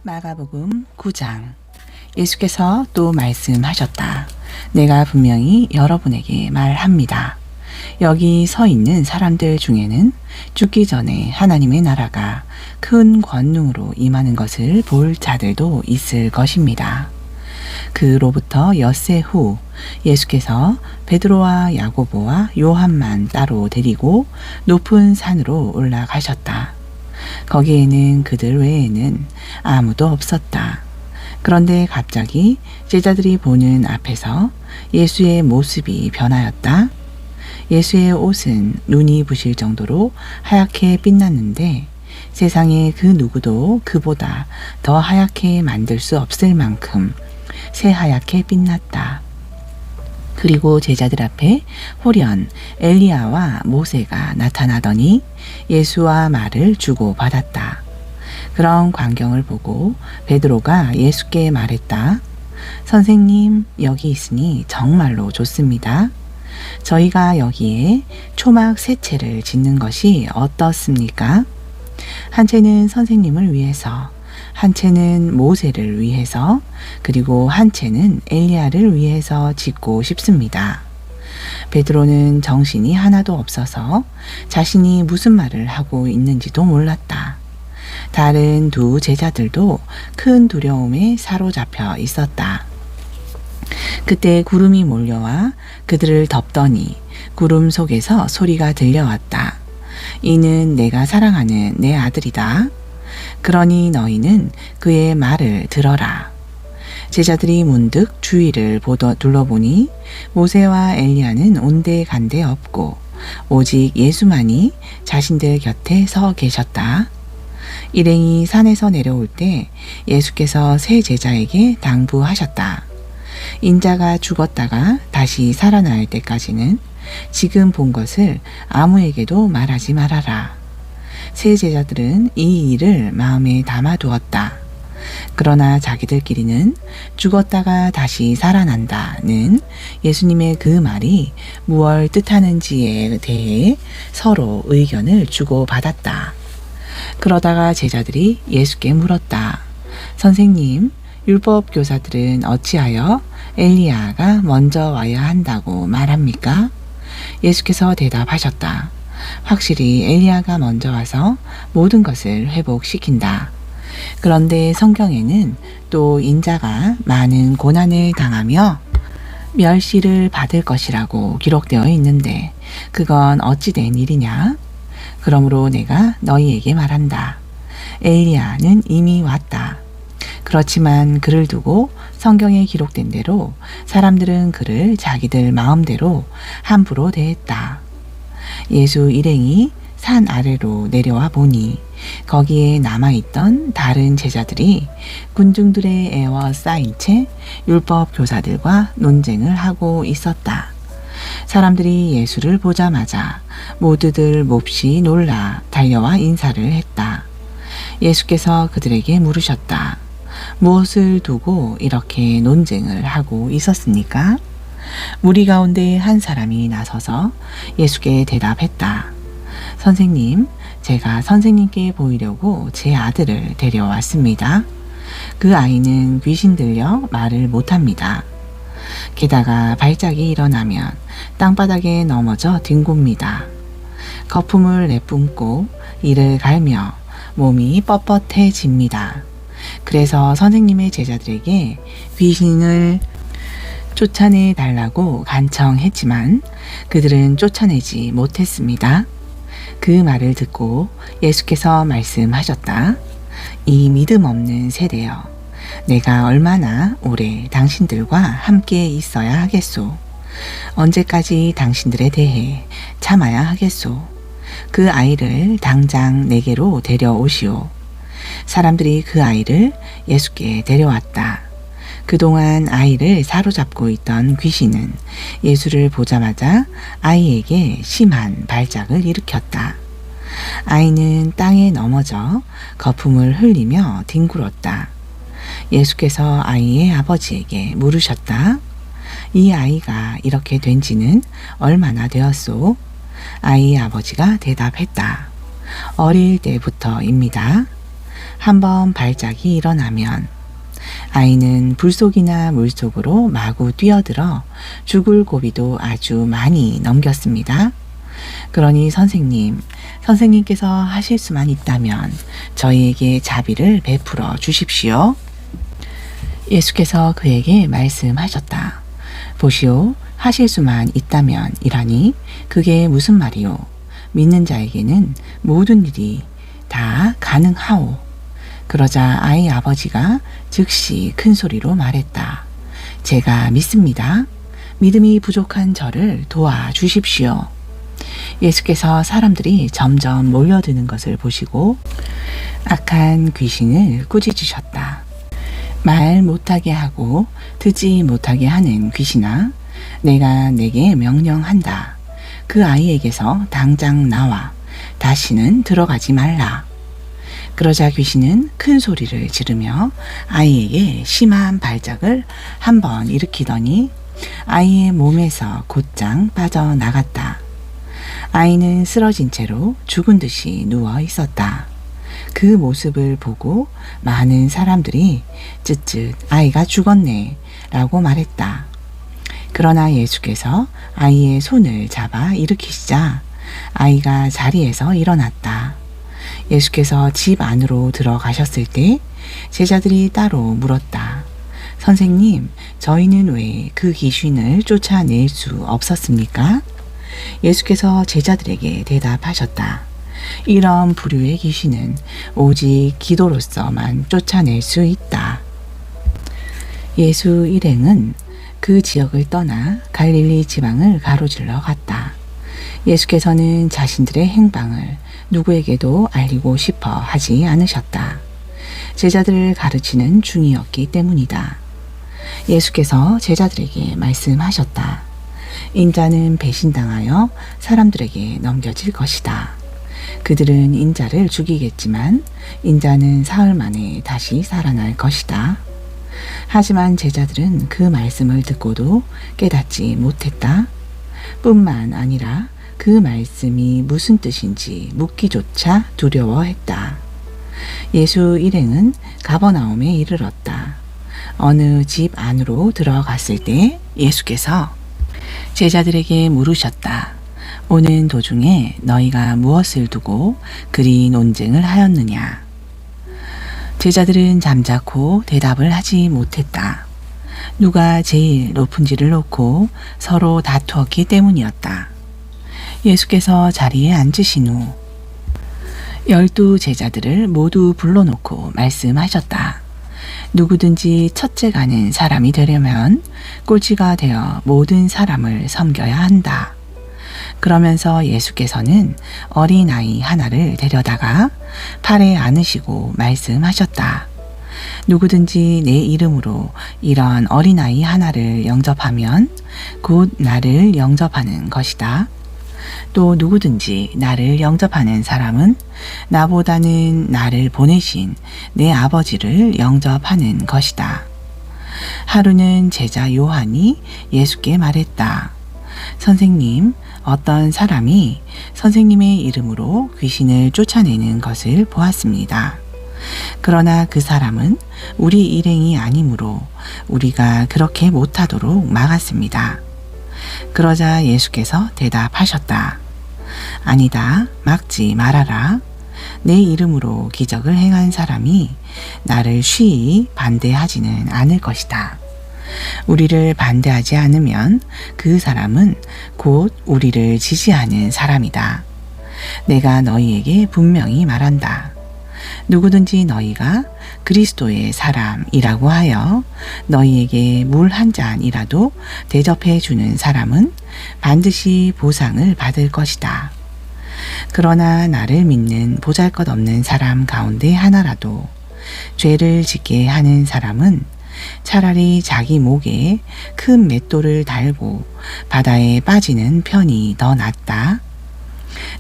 마가복음 9장. 예수께서 또 말씀하셨다. 내가 분명히 여러분에게 말합니다. 여기 서 있는 사람들 중에는 죽기 전에 하나님의 나라가 큰 권능으로 임하는 것을 볼 자들도 있을 것입니다. 그로부터 엿새 후 예수께서 베드로와 야고보와 요한만 따로 데리고 높은 산으로 올라가셨다. 거기에는 그들 외에는 아무도 없었다. 그런데 갑자기 제자들이 보는 앞에서 예수의 모습이 변하였다. 예수의 옷은 눈이 부실 정도로 하얗게 빛났는데 세상에 그 누구도 그보다 더 하얗게 만들 수 없을 만큼 새하얗게 빛났다. 그리고 제자들 앞에 홀연 엘리야와 모세가 나타나더니 예수와 말을 주고받았다. 그런 광경을 보고 베드로가 예수께 말했다. 선생님, 여기 있으니 정말로 좋습니다. 저희가 여기에 초막 세 채를 짓는 것이 어떻습니까? 한 채는 선생님을 위해서, 한 채는 모세를 위해서, 그리고 한 채는 엘리야를 위해서 짓고 싶습니다. 베드로는 정신이 하나도 없어서 자신이 무슨 말을 하고 있는지도 몰랐다. 다른 두 제자들도 큰 두려움에 사로잡혀 있었다. 그때 구름이 몰려와 그들을 덮더니 구름 속에서 소리가 들려왔다. 이는 내가 사랑하는 내 아들이다. 그러니 너희는 그의 말을 들어라. 제자들이 문득 주위를 둘러보니 모세와 엘리야는 온데간데 없고 오직 예수만이 자신들 곁에 서 계셨다. 일행이 산에서 내려올 때 예수께서 세 제자에게 당부하셨다. 인자가 죽었다가 다시 살아날 때까지는 지금 본 것을 아무에게도 말하지 말아라. 세 제자들은 이 일을 마음에 담아두었다. 그러나 자기들끼리는 죽었다가 다시 살아난다는 예수님의 그 말이 무얼 뜻하는지에 대해 서로 의견을 주고받았다. 그러다가 제자들이 예수께 물었다. 선생님, 율법 교사들은 어찌하여 엘리야가 먼저 와야 한다고 말합니까? 예수께서 대답하셨다. 확실히 엘리야가 먼저 와서 모든 것을 회복시킨다. 그런데 성경에는 또 인자가 많은 고난을 당하며 멸시를 받을 것이라고 기록되어 있는데 그건 어찌 된 일이냐? 그러므로 내가 너희에게 말한다. 엘리야는 이미 왔다. 그렇지만 그를 두고 성경에 기록된 대로 사람들은 그를 자기들 마음대로 함부로 대했다. 예수 일행이 산 아래로 내려와 보니 거기에 남아있던 다른 제자들이 군중들의 에워싸인 채 율법 교사들과 논쟁을 하고 있었다. 사람들이 예수를 보자마자 모두들 몹시 놀라 달려와 인사를 했다. 예수께서 그들에게 물으셨다. 무엇을 두고 이렇게 논쟁을 하고 있었습니까? 무리 가운데 한 사람이 나서서 예수께 대답했다. 선생님, 제가 선생님께 보이려고 제 아들을 데려왔습니다. 그 아이는 귀신 들려 말을 못합니다. 게다가 발작이 일어나면 땅바닥에 넘어져 뒹굽니다. 거품을 내뿜고 이를 갈며 몸이 뻣뻣해집니다. 그래서 선생님의 제자들에게 귀신을 쫓아내 달라고 간청했지만 그들은 쫓아내지 못했습니다. 그 말을 듣고 예수께서 말씀하셨다. 이 믿음 없는 세대여, 내가 얼마나 오래 당신들과 함께 있어야 하겠소? 언제까지 당신들에 대해 참아야 하겠소? 그 아이를 당장 내게로 데려오시오. 사람들이 그 아이를 예수께 데려왔다. 그동안 아이를 사로잡고 있던 귀신은 예수를 보자마자 아이에게 심한 발작을 일으켰다. 아이는 땅에 넘어져 거품을 흘리며 뒹굴었다. 예수께서 아이의 아버지에게 물으셨다. 이 아이가 이렇게 된 지는 얼마나 되었소? 아이의 아버지가 대답했다. 어릴 때부터입니다. 한번 발작이 일어나면 아이는 불속이나 물속으로 마구 뛰어들어 죽을 고비도 아주 많이 넘겼습니다. 그러니 선생님께서 하실 수만 있다면 저희에게 자비를 베풀어 주십시오. 예수께서 그에게 말씀하셨다. 보시오, 하실 수만 있다면 이라니 그게 무슨 말이오? 믿는 자에게는 모든 일이 다 가능하오. 그러자 아이 아버지가 즉시 큰 소리로 말했다. 제가 믿습니다. 믿음이 부족한 저를 도와주십시오. 예수께서 사람들이 점점 몰려드는 것을 보시고 악한 귀신을 꾸짖으셨다. 말 못하게 하고 듣지 못하게 하는 귀신아, 내가 내게 명령한다. 그 아이에게서 당장 나와 다시는 들어가지 말라. 그러자 귀신은 큰 소리를 지르며 아이에게 심한 발작을 한번 일으키더니 아이의 몸에서 곧장 빠져나갔다. 아이는 쓰러진 채로 죽은 듯이 누워 있었다. 그 모습을 보고 많은 사람들이 쯧쯧 아이가 죽었네 라고 말했다. 그러나 예수께서 아이의 손을 잡아 일으키시자 아이가 자리에서 일어났다. 예수께서 집 안으로 들어가셨을 때 제자들이 따로 물었다. 선생님, 저희는 왜 그 귀신을 쫓아낼 수 없었습니까? 예수께서 제자들에게 대답하셨다. 이런 부류의 귀신은 오직 기도로서만 쫓아낼 수 있다. 예수 일행은 그 지역을 떠나 갈릴리 지방을 가로질러 갔다. 예수께서는 자신들의 행방을 누구에게도 알리고 싶어 하지 않으셨다. 제자들을 가르치는 중이었기 때문이다. 예수께서 제자들에게 말씀하셨다. 인자는 배신당하여 사람들에게 넘겨질 것이다. 그들은 인자를 죽이겠지만 인자는 사흘 만에 다시 살아날 것이다. 하지만 제자들은 그 말씀을 듣고도 깨닫지 못했다. 뿐만 아니라 그 말씀이 무슨 뜻인지 묻기조차 두려워했다. 예수 일행은 가버나움에 이르렀다. 어느 집 안으로 들어갔을 때 예수께서 제자들에게 물으셨다. 오는 도중에 너희가 무엇을 두고 그리 논쟁을 하였느냐? 제자들은 잠자코 대답을 하지 못했다. 누가 제일 높은지를 놓고 서로 다투었기 때문이었다. 예수께서 자리에 앉으신 후 12 제자들을 모두 불러놓고 말씀하셨다. 누구든지 첫째 가는 사람이 되려면 꼴찌가 되어 모든 사람을 섬겨야 한다. 그러면서 예수께서는 어린아이 하나를 데려다가 팔에 안으시고 말씀하셨다. 누구든지 내 이름으로 이런 어린아이 하나를 영접하면 곧 나를 영접하는 것이다. 또 누구든지 나를 영접하는 사람은 나보다는 나를 보내신 내 아버지를 영접하는 것이다. 하루는 제자 요한이 예수께 말했다. 선생님, 어떤 사람이 선생님의 이름으로 귀신을 쫓아내는 것을 보았습니다. 그러나 그 사람은 우리 일행이 아니므로 우리가 그렇게 못하도록 막았습니다. 그러자 예수께서 대답하셨다. 아니다, 막지 말아라. 내 이름으로 기적을 행한 사람이 나를 쉬이 반대하지는 않을 것이다. 우리를 반대하지 않으면 그 사람은 곧 우리를 지지하는 사람이다. 내가 너희에게 분명히 말한다. 누구든지 너희가 그리스도의 사람이라고 하여 너희에게 물 한 잔이라도 대접해 주는 사람은 반드시 보상을 받을 것이다. 그러나 나를 믿는 보잘것없는 사람 가운데 하나라도 죄를 짓게 하는 사람은 차라리 자기 목에 큰 맷돌을 달고 바다에 빠지는 편이 더 낫다.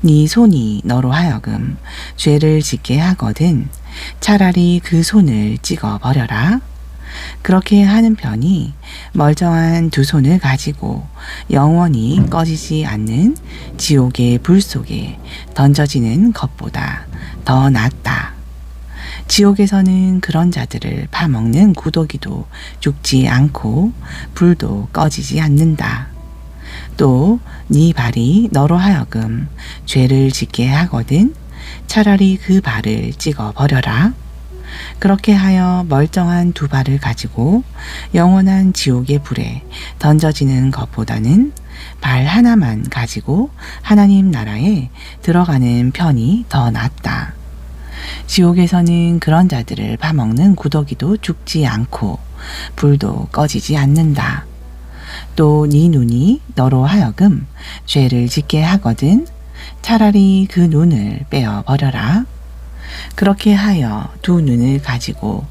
네 손이 너로 하여금 죄를 짓게 하거든 차라리 그 손을 찍어 버려라. 그렇게 하는 편이 멀쩡한 두 손을 가지고 영원히 꺼지지 않는 지옥의 불 속에 던져지는 것보다 더 낫다. 지옥에서는 그런 자들을 파먹는 구더기도 죽지 않고 불도 꺼지지 않는다. 또 네 발이 너로 하여금 죄를 짓게 하거든 차라리 그 발을 찍어 버려라. 그렇게 하여 멀쩡한 두 발을 가지고 영원한 지옥의 불에 던져지는 것보다는 발 하나만 가지고 하나님 나라에 들어가는 편이 더 낫다. 지옥에서는 그런 자들을 파먹는 구더기도 죽지 않고 불도 꺼지지 않는다. 또 네 눈이 너로 하여금 죄를 짓게 하거든 차라리 그 눈을 빼어 버려라. 그렇게 하여 두 눈을 가지고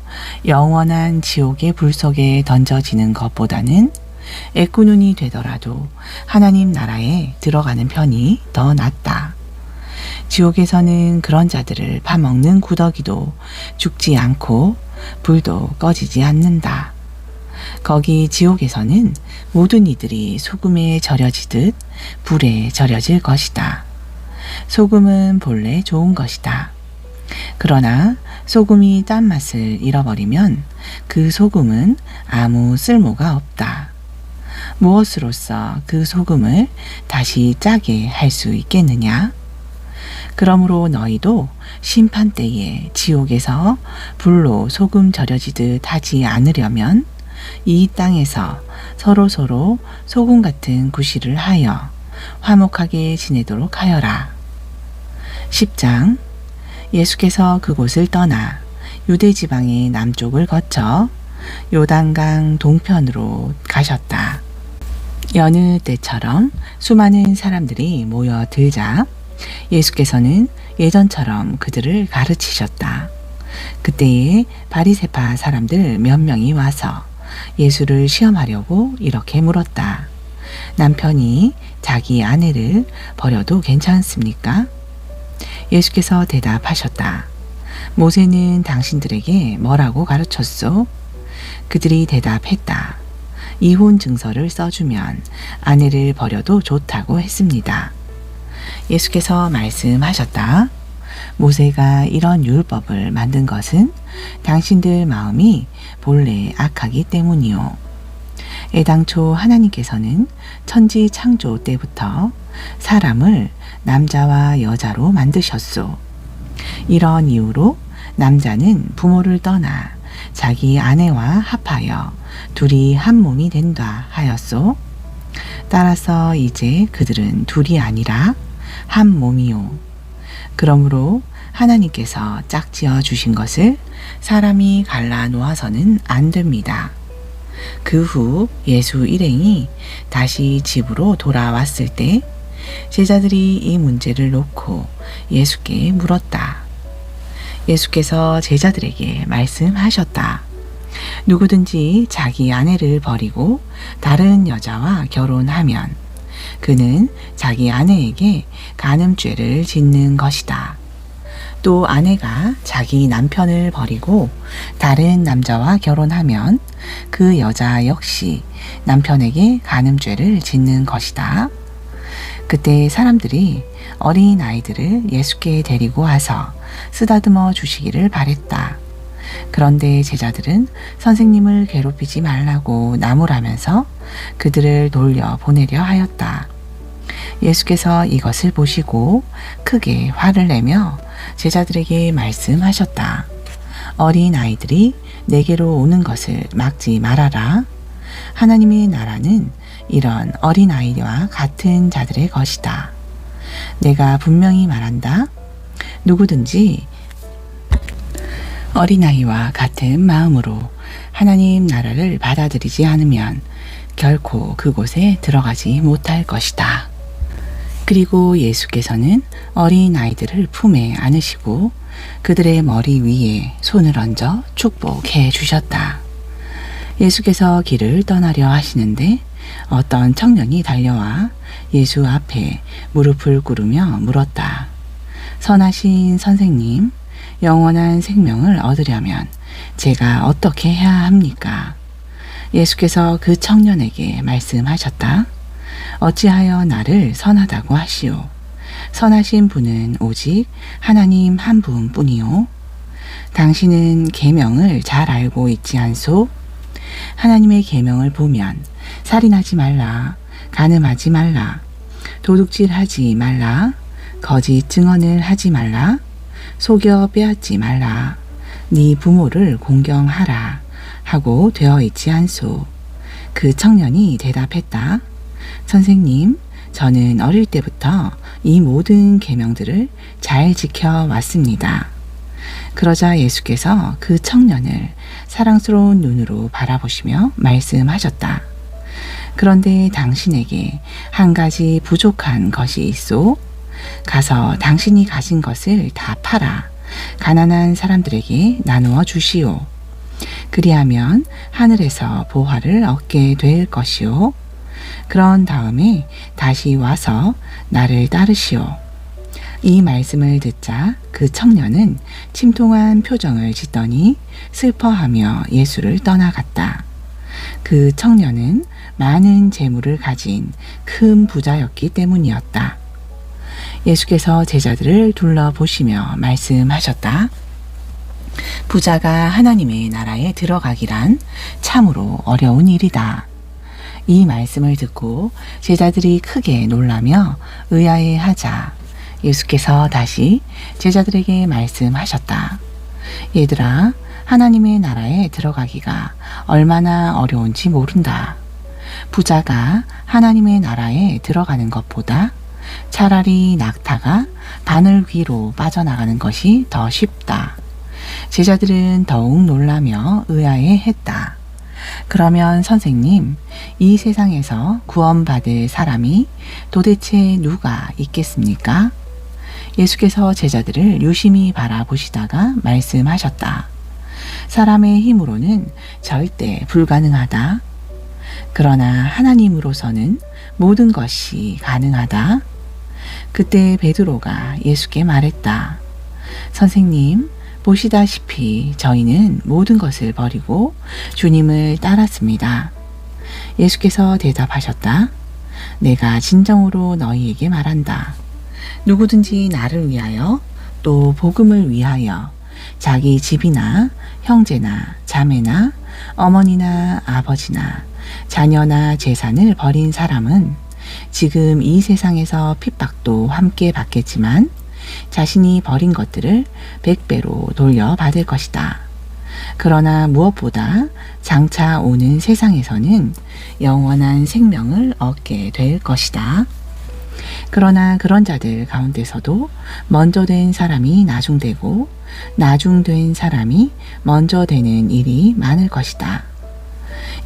영원한 지옥의 불 속에 던져지는 것보다는 애꾸눈이 되더라도 하나님 나라에 들어가는 편이 더 낫다. 지옥에서는 그런 자들을 파먹는 구더기도 죽지 않고 불도 꺼지지 않는다. 거기 지옥에서는 모든 이들이 소금에 절여지듯 불에 절여질 것이다. 소금은 본래 좋은 것이다. 그러나 소금이 짠맛을 잃어버리면 그 소금은 아무 쓸모가 없다. 무엇으로써 그 소금을 다시 짜게 할 수 있겠느냐? 그러므로 너희도 심판 때에 지옥에서 불로 소금 절여지듯 하지 않으려면 이 땅에서 서로서로 소금 같은 구실을 하여 화목하게 지내도록 하여라. 10장 예수께서 그곳을 떠나 유대 지방의 남쪽을 거쳐 요단강 동편으로 가셨다. 여느 때처럼 수많은 사람들이 모여들자 예수께서는 예전처럼 그들을 가르치셨다. 그때에 바리새파 사람들 몇 명이 와서 예수를 시험하려고 이렇게 물었다. 남편이 자기 아내를 버려도 괜찮습니까? 예수께서 대답하셨다. 모세는 당신들에게 뭐라고 가르쳤소? 그들이 대답했다. 이혼 증서를 써주면 아내를 버려도 좋다고 했습니다. 예수께서 말씀하셨다. 모세가 이런 율법을 만든 것은 당신들 마음이 본래 악하기 때문이요. 애당초 하나님께서는 천지 창조 때부터 사람을 남자와 여자로 만드셨소. 이런 이유로 남자는 부모를 떠나 자기 아내와 합하여 둘이 한 몸이 된다 하였소. 따라서 이제 그들은 둘이 아니라 한 몸이요. 그러므로 하나님께서 짝지어 주신 것을 사람이 갈라 놓아서는 안 됩니다. 그 후 예수 일행이 다시 집으로 돌아왔을 때 제자들이 이 문제를 놓고 예수께 물었다. 예수께서 제자들에게 말씀하셨다. 누구든지 자기 아내를 버리고 다른 여자와 결혼하면 그는 자기 아내에게 간음죄를 짓는 것이다. 또 아내가 자기 남편을 버리고 다른 남자와 결혼하면 그 여자 역시 남편에게 간음죄를 짓는 것이다. 그때 사람들이 어린 아이들을 예수께 데리고 와서 쓰다듬어 주시기를 바랬다. 그런데 제자들은 선생님을 괴롭히지 말라고 나무라면서 그들을 돌려 보내려 하였다. 예수께서 이것을 보시고 크게 화를 내며 제자들에게 말씀하셨다. 어린 아이들이 내게로 오는 것을 막지 말아라. 하나님의 나라는 이런 어린 아이와 같은 자들의 것이다. 내가 분명히 말한다. 누구든지 어린아이와 같은 마음으로 하나님 나라를 받아들이지 않으면 결코 그곳에 들어가지 못할 것이다. 그리고 예수께서는 어린 아이들을 품에 안으시고 그들의 머리 위에 손을 얹어 축복해 주셨다. 예수께서 길을 떠나려 하시는데 어떤 청년이 달려와 예수 앞에 무릎을 꿇으며 물었다. 선하신 선생님, 영원한 생명을 얻으려면 제가 어떻게 해야 합니까? 예수께서 그 청년에게 말씀하셨다. 어찌하여 나를 선하다고 하시오? 선하신 분은 오직 하나님 한 분뿐이요. 당신은 계명을 잘 알고 있지 않소? 하나님의 계명을 보면 살인하지 말라, 간음하지 말라, 도둑질하지 말라, 거짓 증언을 하지 말라, 속여 빼앗지 말라, 네 부모를 공경하라 하고 되어 있지 않소. 그 청년이 대답했다. 선생님, 저는 어릴 때부터 이 모든 계명들을 잘 지켜왔습니다. 그러자 예수께서 그 청년을 사랑스러운 눈으로 바라보시며 말씀하셨다. 그런데 당신에게 한 가지 부족한 것이 있소. 가서 당신이 가진 것을 다 팔아 가난한 사람들에게 나누어 주시오. 그리하면 하늘에서 보화를 얻게 될 것이오. 그런 다음에 다시 와서 나를 따르시오. 이 말씀을 듣자 그 청년은 침통한 표정을 짓더니 슬퍼하며 예수를 떠나갔다. 그 청년은 많은 재물을 가진 큰 부자였기 때문이었다. 예수께서 제자들을 둘러보시며 말씀하셨다. 부자가 하나님의 나라에 들어가기란 참으로 어려운 일이다. 이 말씀을 듣고 제자들이 크게 놀라며 의아해하자 예수께서 다시 제자들에게 말씀하셨다. 얘들아, 하나님의 나라에 들어가기가 얼마나 어려운지 모른다. 부자가 하나님의 나라에 들어가는 것보다 차라리 낙타가 바늘 위로 빠져나가는 것이 더 쉽다. 제자들은 더욱 놀라며 의아해했다. 그러면 선생님, 이 세상에서 구원받을 사람이 도대체 누가 있겠습니까? 예수께서 제자들을 유심히 바라보시다가 말씀하셨다. 사람의 힘으로는 절대 불가능하다. 그러나 하나님으로서는 모든 것이 가능하다. 그때 베드로가 예수께 말했다. 선생님, 보시다시피 저희는 모든 것을 버리고 주님을 따랐습니다. 예수께서 대답하셨다. 내가 진정으로 너희에게 말한다. 누구든지 나를 위하여 또 복음을 위하여 자기 집이나 형제나 자매나 어머니나 아버지나 자녀나 재산을 버린 사람은 지금 이 세상에서 핍박도 함께 받겠지만 자신이 버린 것들을 100배로 돌려받을 것이다. 그러나 무엇보다 장차 오는 세상에서는 영원한 생명을 얻게 될 것이다. 그러나 그런 자들 가운데서도 먼저 된 사람이 나중되고 나중된 사람이 먼저 되는 일이 많을 것이다.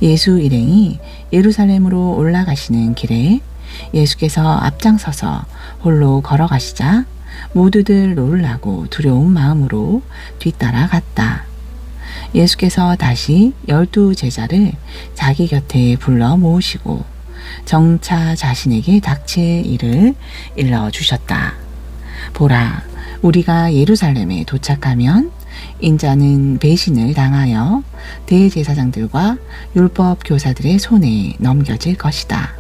예수 일행이 예루살렘으로 올라가시는 길에 예수께서 앞장서서 홀로 걸어가시자 모두들 놀라고 두려운 마음으로 뒤따라 갔다. 예수께서 다시 12 제자를 자기 곁에 불러 모으시고 정차 자신에게 닥칠 일을 일러주셨다. 보라, 우리가 예루살렘에 도착하면 인자는 배신을 당하여 대제사장들과 율법 교사들의 손에 넘겨질 것이다.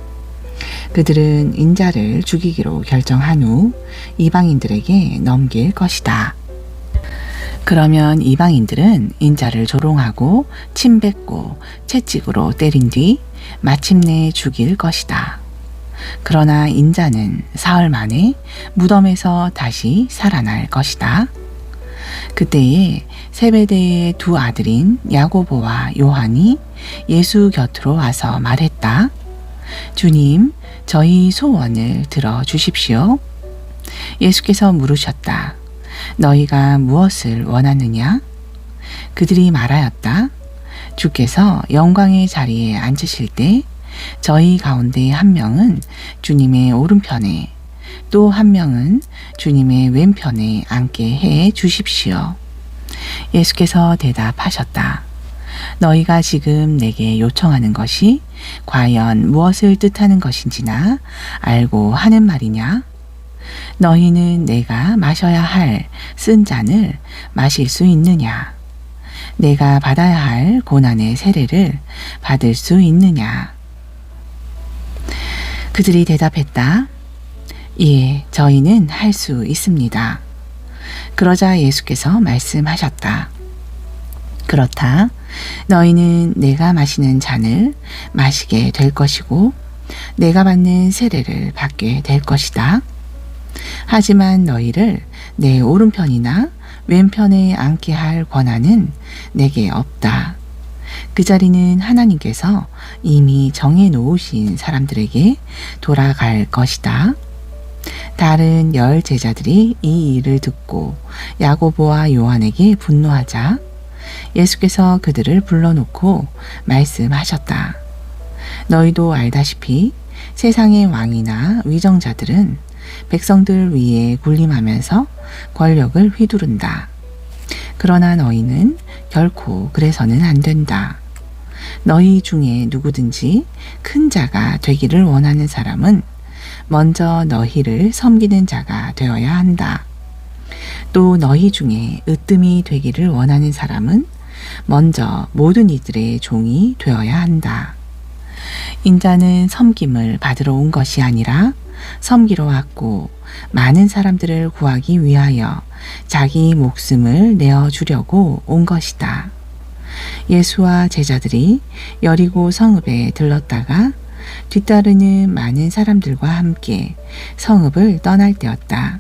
그들은 인자를 죽이기로 결정한 후 이방인들에게 넘길 것이다. 그러면 이방인들은 인자를 조롱하고 침뱉고 채찍으로 때린 뒤 마침내 죽일 것이다. 그러나 인자는 사흘 만에 무덤에서 다시 살아날 것이다. 그때에 세베대의 2 아들인 야고보와 요한이 예수 곁으로 와서 말했다. 주님, 저희 소원을 들어주십시오. 예수께서 물으셨다. 너희가 무엇을 원하느냐? 그들이 말하였다. 주께서 영광의 자리에 앉으실 때 저희 가운데 한 명은 주님의 오른편에 또 한 명은 주님의 왼편에 앉게 해 주십시오. 예수께서 대답하셨다. 너희가 지금 내게 요청하는 것이 과연 무엇을 뜻하는 것인지나 알고 하는 말이냐? 너희는 내가 마셔야 할 쓴 잔을 마실 수 있느냐? 내가 받아야 할 고난의 세례를 받을 수 있느냐? 그들이 대답했다. 예, 저희는 할 수 있습니다. 그러자 예수께서 말씀하셨다. 그렇다. 너희는 내가 마시는 잔을 마시게 될 것이고 내가 받는 세례를 받게 될 것이다. 하지만 너희를 내 오른편이나 왼편에 앉게 할 권한은 내게 없다. 그 자리는 하나님께서 이미 정해 놓으신 사람들에게 돌아갈 것이다. 다른 10 제자들이 이 일을 듣고 야고보와 요한에게 분노하자 예수께서 그들을 불러놓고 말씀하셨다. 너희도 알다시피 세상의 왕이나 위정자들은 백성들 위에 군림하면서 권력을 휘두른다. 그러나 너희는 결코 그래서는 안 된다. 너희 중에 누구든지 큰 자가 되기를 원하는 사람은 먼저 너희를 섬기는 자가 되어야 한다. 또 너희 중에 으뜸이 되기를 원하는 사람은 먼저 모든 이들의 종이 되어야 한다. 인자는 섬김을 받으러 온 것이 아니라 섬기러 왔고 많은 사람들을 구하기 위하여 자기 목숨을 내어주려고 온 것이다. 예수와 제자들이 여리고 성읍에 들렀다가 뒤따르는 많은 사람들과 함께 성읍을 떠날 때였다.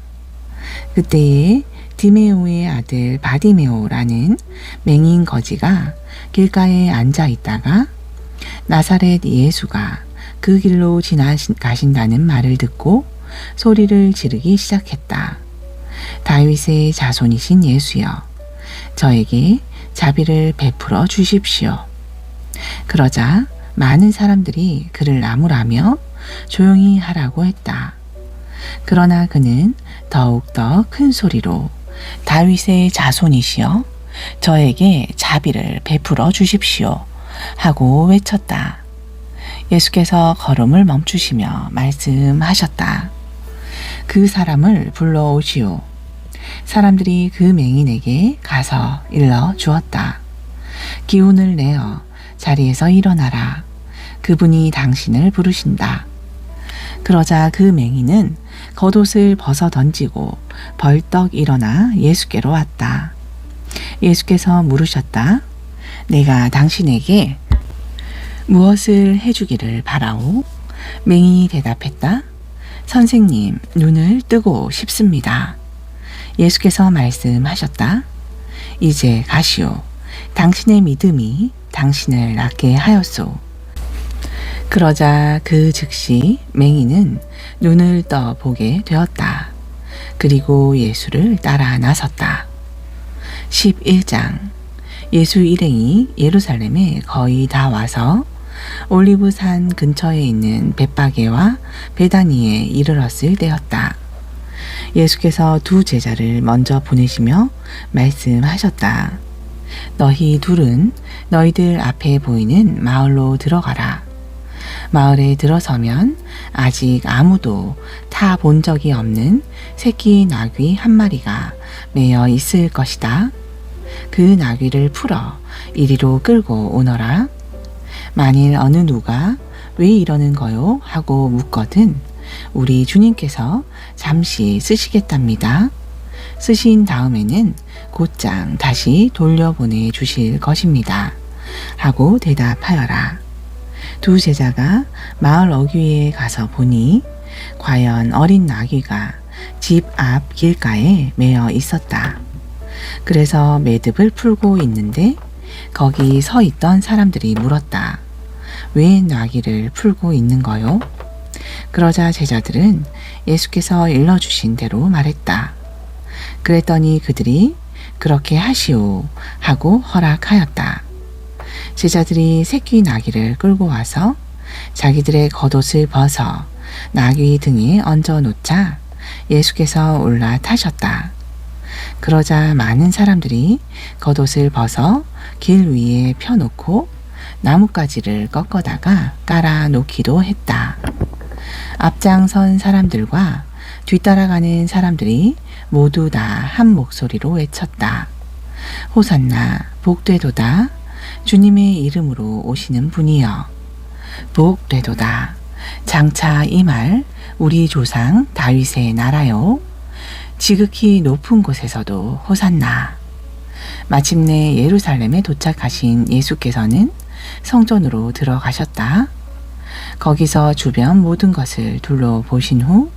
그때에 디메오의 아들 바디메오라는 맹인 거지가 길가에 앉아 있다가 나사렛 예수가 그 길로 지나가신다는 말을 듣고 소리를 지르기 시작했다. 다윗의 자손이신 예수여, 저에게 자비를 베풀어 주십시오. 그러자 많은 사람들이 그를 나무라며 조용히 하라고 했다. 그러나 그는 더욱더 큰 소리로 다윗의 자손이시여, 저에게 자비를 베풀어 주십시오 하고 외쳤다. 예수께서 걸음을 멈추시며 말씀하셨다. 그 사람을 불러오시오. 사람들이 그 맹인에게 가서 일러 주었다. 기운을 내어 자리에서 일어나라. 그분이 당신을 부르신다. 그러자 그 맹인은 겉옷을 벗어 던지고 벌떡 일어나 예수께로 왔다. 예수께서 물으셨다. 내가 당신에게 무엇을 해주기를 바라오? 맹인이 대답했다. 선생님, 눈을 뜨고 싶습니다. 예수께서 말씀하셨다. 이제 가시오. 당신의 믿음이 당신을 낫게 하였소. 그러자 그 즉시 맹인은 눈을 떠 보게 되었다. 그리고 예수를 따라 나섰다. 11장. 예수 일행이 예루살렘에 거의 다 와서 올리브산 근처에 있는 벳바게와 베다니에 이르렀을 때였다. 예수께서 2 제자를 먼저 보내시며 말씀하셨다. 너희 둘은 너희들 앞에 보이는 마을로 들어가라. 마을에 들어서면 아직 아무도 타 본 적이 없는 새끼 나귀 1마리가 매여 있을 것이다. 그 나귀를 풀어 이리로 끌고 오너라. 만일 어느 누가 왜 이러는 거요? 하고 묻거든 우리 주님께서 잠시 쓰시겠답니다. 쓰신 다음에는 곧장 다시 돌려보내 주실 것입니다. 하고 대답하여라. 2 제자가 마을 어귀에 가서 보니 과연 어린 나귀가 집 앞 길가에 매여 있었다. 그래서 매듭을 풀고 있는데 거기 서 있던 사람들이 물었다. 왜 나귀를 풀고 있는 거요? 그러자 제자들은 예수께서 일러주신 대로 말했다. 그랬더니 그들이 그렇게 하시오 하고 허락하였다. 제자들이 새끼 나귀를 끌고 와서 자기들의 겉옷을 벗어 나귀 등에 얹어 놓자 예수께서 올라타셨다. 그러자 많은 사람들이 겉옷을 벗어 길 위에 펴놓고 나뭇가지를 꺾어다가 깔아 놓기도 했다. 앞장선 사람들과 뒤따라가는 사람들이 모두 다 한 목소리로 외쳤다. 호산나, 복되도다. 주님의 이름으로 오시는 분이여. 복되도다. 장차 이 말 우리 조상 다윗의 나라요. 지극히 높은 곳에서도 호산나. 마침내 예루살렘에 도착하신 예수께서는 성전으로 들어가셨다. 거기서 주변 모든 것을 둘러보신 후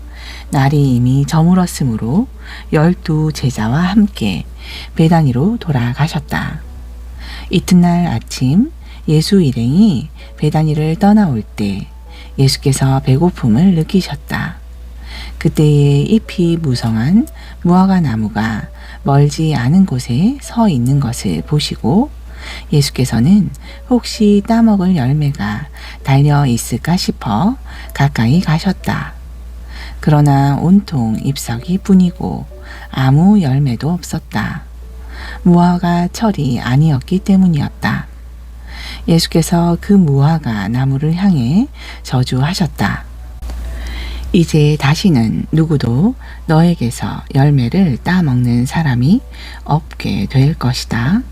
날이 이미 저물었으므로 12 제자와 함께 베다니로 돌아가셨다. 이튿날 아침 예수 일행이 베다니를 떠나올 때 예수께서 배고픔을 느끼셨다. 그때에 잎이 무성한 무화과 나무가 멀지 않은 곳에 서 있는 것을 보시고 예수께서는 혹시 따먹을 열매가 달려 있을까 싶어 가까이 가셨다. 그러나 온통 잎사귀 뿐이고 아무 열매도 없었다. 무화과 철이 아니었기 때문이었다. 예수께서 그 무화과 나무를 향해 저주하셨다. 이제 다시는 누구도 너에게서 열매를 따먹는 사람이 없게 될 것이다.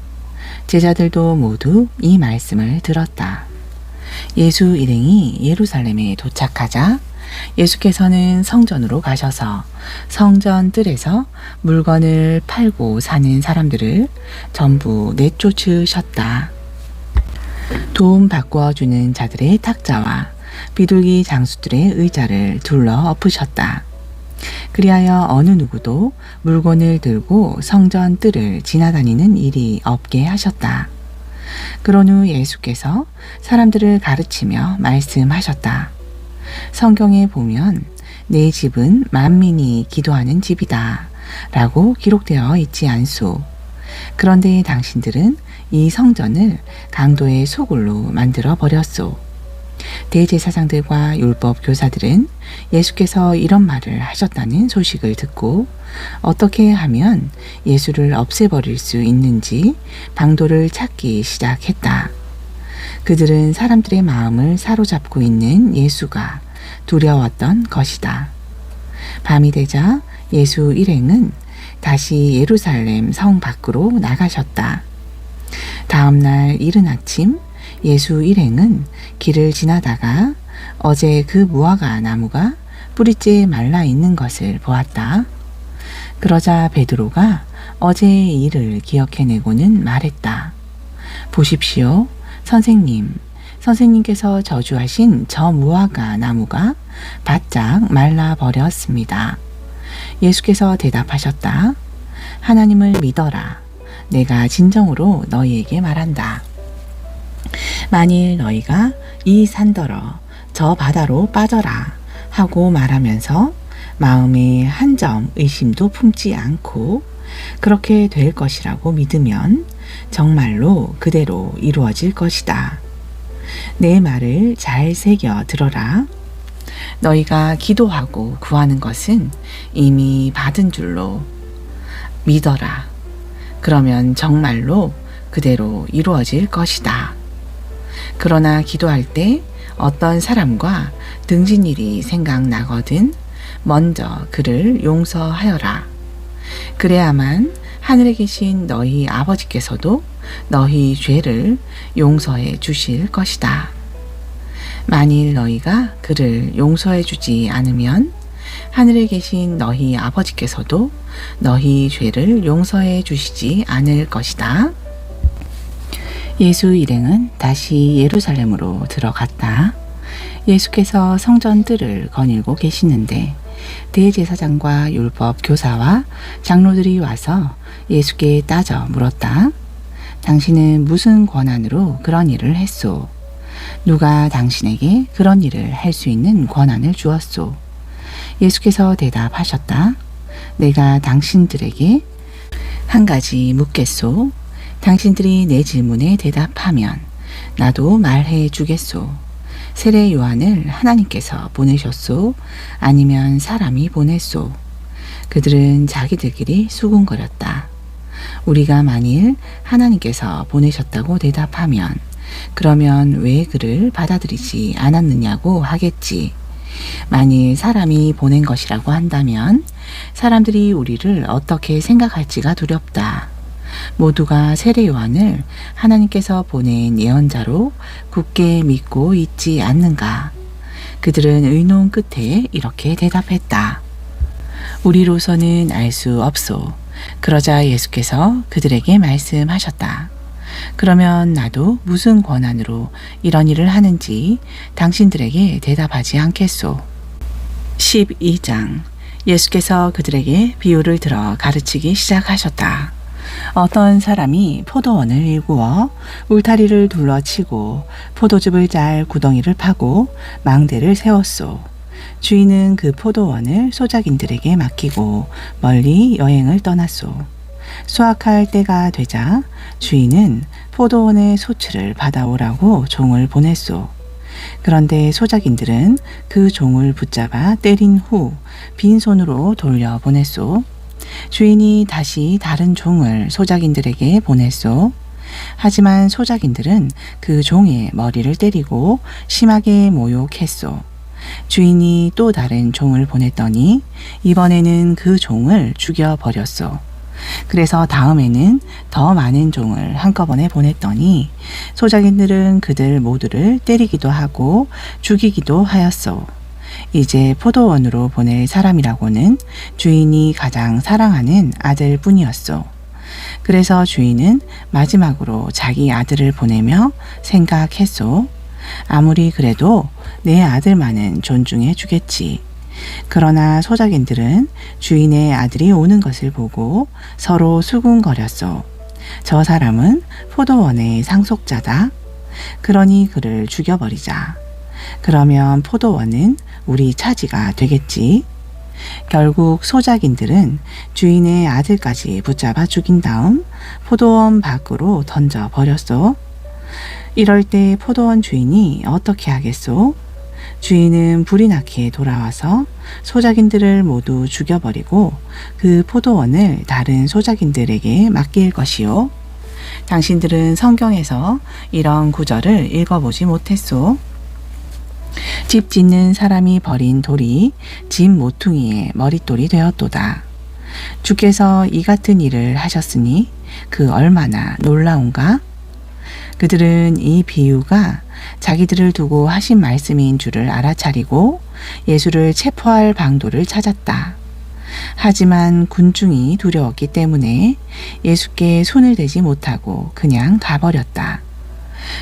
제자들도 모두 이 말씀을 들었다. 예수 일행이 예루살렘에 도착하자 예수께서는 성전으로 가셔서 성전 뜰에서 물건을 팔고 사는 사람들을 전부 내쫓으셨다. 도움 바꾸어주는 자들의 탁자와 비둘기 장수들의 의자를 둘러 엎으셨다. 그리하여 어느 누구도 물건을 들고 성전 뜰을 지나다니는 일이 없게 하셨다. 그런 후 예수께서 사람들을 가르치며 말씀하셨다. 성경에 보면 내 집은 만민이 기도하는 집이다 라고 기록되어 있지 않소. 그런데 당신들은 이 성전을 강도의 소굴로 만들어 버렸소. 대제사장들과 율법 교사들은 예수께서 이런 말을 하셨다는 소식을 듣고 어떻게 하면 예수를 없애버릴 수 있는지 방도를 찾기 시작했다. 그들은 사람들의 마음을 사로잡고 있는 예수가 두려웠던 것이다. 밤이 되자 예수 일행은 다시 예루살렘 성 밖으로 나가셨다. 다음 날 이른 아침 예수 일행은 길을 지나다가 어제 그 무화과 나무가 뿌리째 말라 있는 것을 보았다. 그러자 베드로가 어제의 일을 기억해내고는 말했다. 보십시오, 선생님께서 저주하신 저 무화과 나무가 바짝 말라버렸습니다. 예수께서 대답하셨다. 하나님을 믿어라. 내가 진정으로 너희에게 말한다. 만일 너희가 이 산더러 저 바다로 빠져라 하고 말하면서 마음에 한 점 의심도 품지 않고 그렇게 될 것이라고 믿으면 정말로 그대로 이루어질 것이다. 내 말을 잘 새겨 들어라. 너희가 기도하고 구하는 것은 이미 받은 줄로 믿어라. 그러면 정말로 그대로 이루어질 것이다. 그러나 기도할 때 어떤 사람과 등진 일이 생각나거든 먼저 그를 용서하여라. 그래야만 하늘에 계신 너희 아버지께서도 너희 죄를 용서해 주실 것이다. 만일 너희가 그를 용서해 주지 않으면 하늘에 계신 너희 아버지께서도 너희 죄를 용서해 주시지 않을 것이다. 예수 일행은 다시 예루살렘으로 들어갔다. 예수께서 성전 뜰을 거닐고 계시는데 대제사장과 율법 교사와 장로들이 와서 예수께 따져 물었다. 당신은 무슨 권한으로 그런 일을 했소? 누가 당신에게 그런 일을 할 수 있는 권한을 주었소? 예수께서 대답하셨다. 내가 당신들에게 한 가지 묻겠소. 당신들이 내 질문에 대답하면 나도 말해 주겠소. 세례 요한을 하나님께서 보내셨소? 아니면 사람이 보냈소? 그들은 자기들끼리 수군거렸다. 우리가 만일 하나님께서 보내셨다고 대답하면 그러면 왜 그를 받아들이지 않았느냐고 하겠지. 만일 사람이 보낸 것이라고 한다면 사람들이 우리를 어떻게 생각할지가 두렵다. 모두가 세례 요한을 하나님께서 보낸 예언자로 굳게 믿고 있지 않는가? 그들은 의논 끝에 이렇게 대답했다. 우리로서는 알 수 없소. 그러자 예수께서 그들에게 말씀하셨다. 그러면 나도 무슨 권한으로 이런 일을 하는지 당신들에게 대답하지 않겠소. 12장. 예수께서 그들에게 비유를 들어 가르치기 시작하셨다. 어떤 사람이 포도원을 일구어 울타리를 둘러치고 포도즙을 짤 구덩이를 파고 망대를 세웠소. 주인은 그 포도원을 소작인들에게 맡기고 멀리 여행을 떠났소. 수확할 때가 되자 주인은 포도원의 소출을 받아오라고 종을 보냈소. 그런데 소작인들은 그 종을 붙잡아 때린 후 빈손으로 돌려보냈소. 주인이 다시 다른 종을 소작인들에게 보냈소. 하지만 소작인들은 그 종의 머리를 때리고 심하게 모욕했소. 주인이 또 다른 종을 보냈더니 이번에는 그 종을 죽여버렸소. 그래서 다음에는 더 많은 종을 한꺼번에 보냈더니 소작인들은 그들 모두를 때리기도 하고 죽이기도 하였소. 이제 포도원으로 보낼 사람이라고는 주인이 가장 사랑하는 아들 뿐이었소. 그래서 주인은 마지막으로 자기 아들을 보내며 생각했소. 아무리 그래도 내 아들만은 존중해 주겠지. 그러나 소작인들은 주인의 아들이 오는 것을 보고 서로 수군거렸소. 저 사람은 포도원의 상속자다. 그러니 그를 죽여버리자. 그러면 포도원은 우리 차지가 되겠지. 결국 소작인들은 주인의 아들까지 붙잡아 죽인 다음 포도원 밖으로 던져버렸소. 이럴 때 포도원 주인이 어떻게 하겠소? 주인은 불이 나게 돌아와서 소작인들을 모두 죽여버리고 그 포도원을 다른 소작인들에게 맡길 것이요. 당신들은 성경에서 이런 구절을 읽어보지 못했소. 집 짓는 사람이 버린 돌이 집 모퉁이의 머릿돌이 되었도다. 주께서 이 같은 일을 하셨으니 그 얼마나 놀라운가? 그들은 이 비유가 자기들을 두고 하신 말씀인 줄을 알아차리고 예수를 체포할 방도를 찾았다. 하지만 군중이 두려웠기 때문에 예수께 손을 대지 못하고 그냥 가버렸다.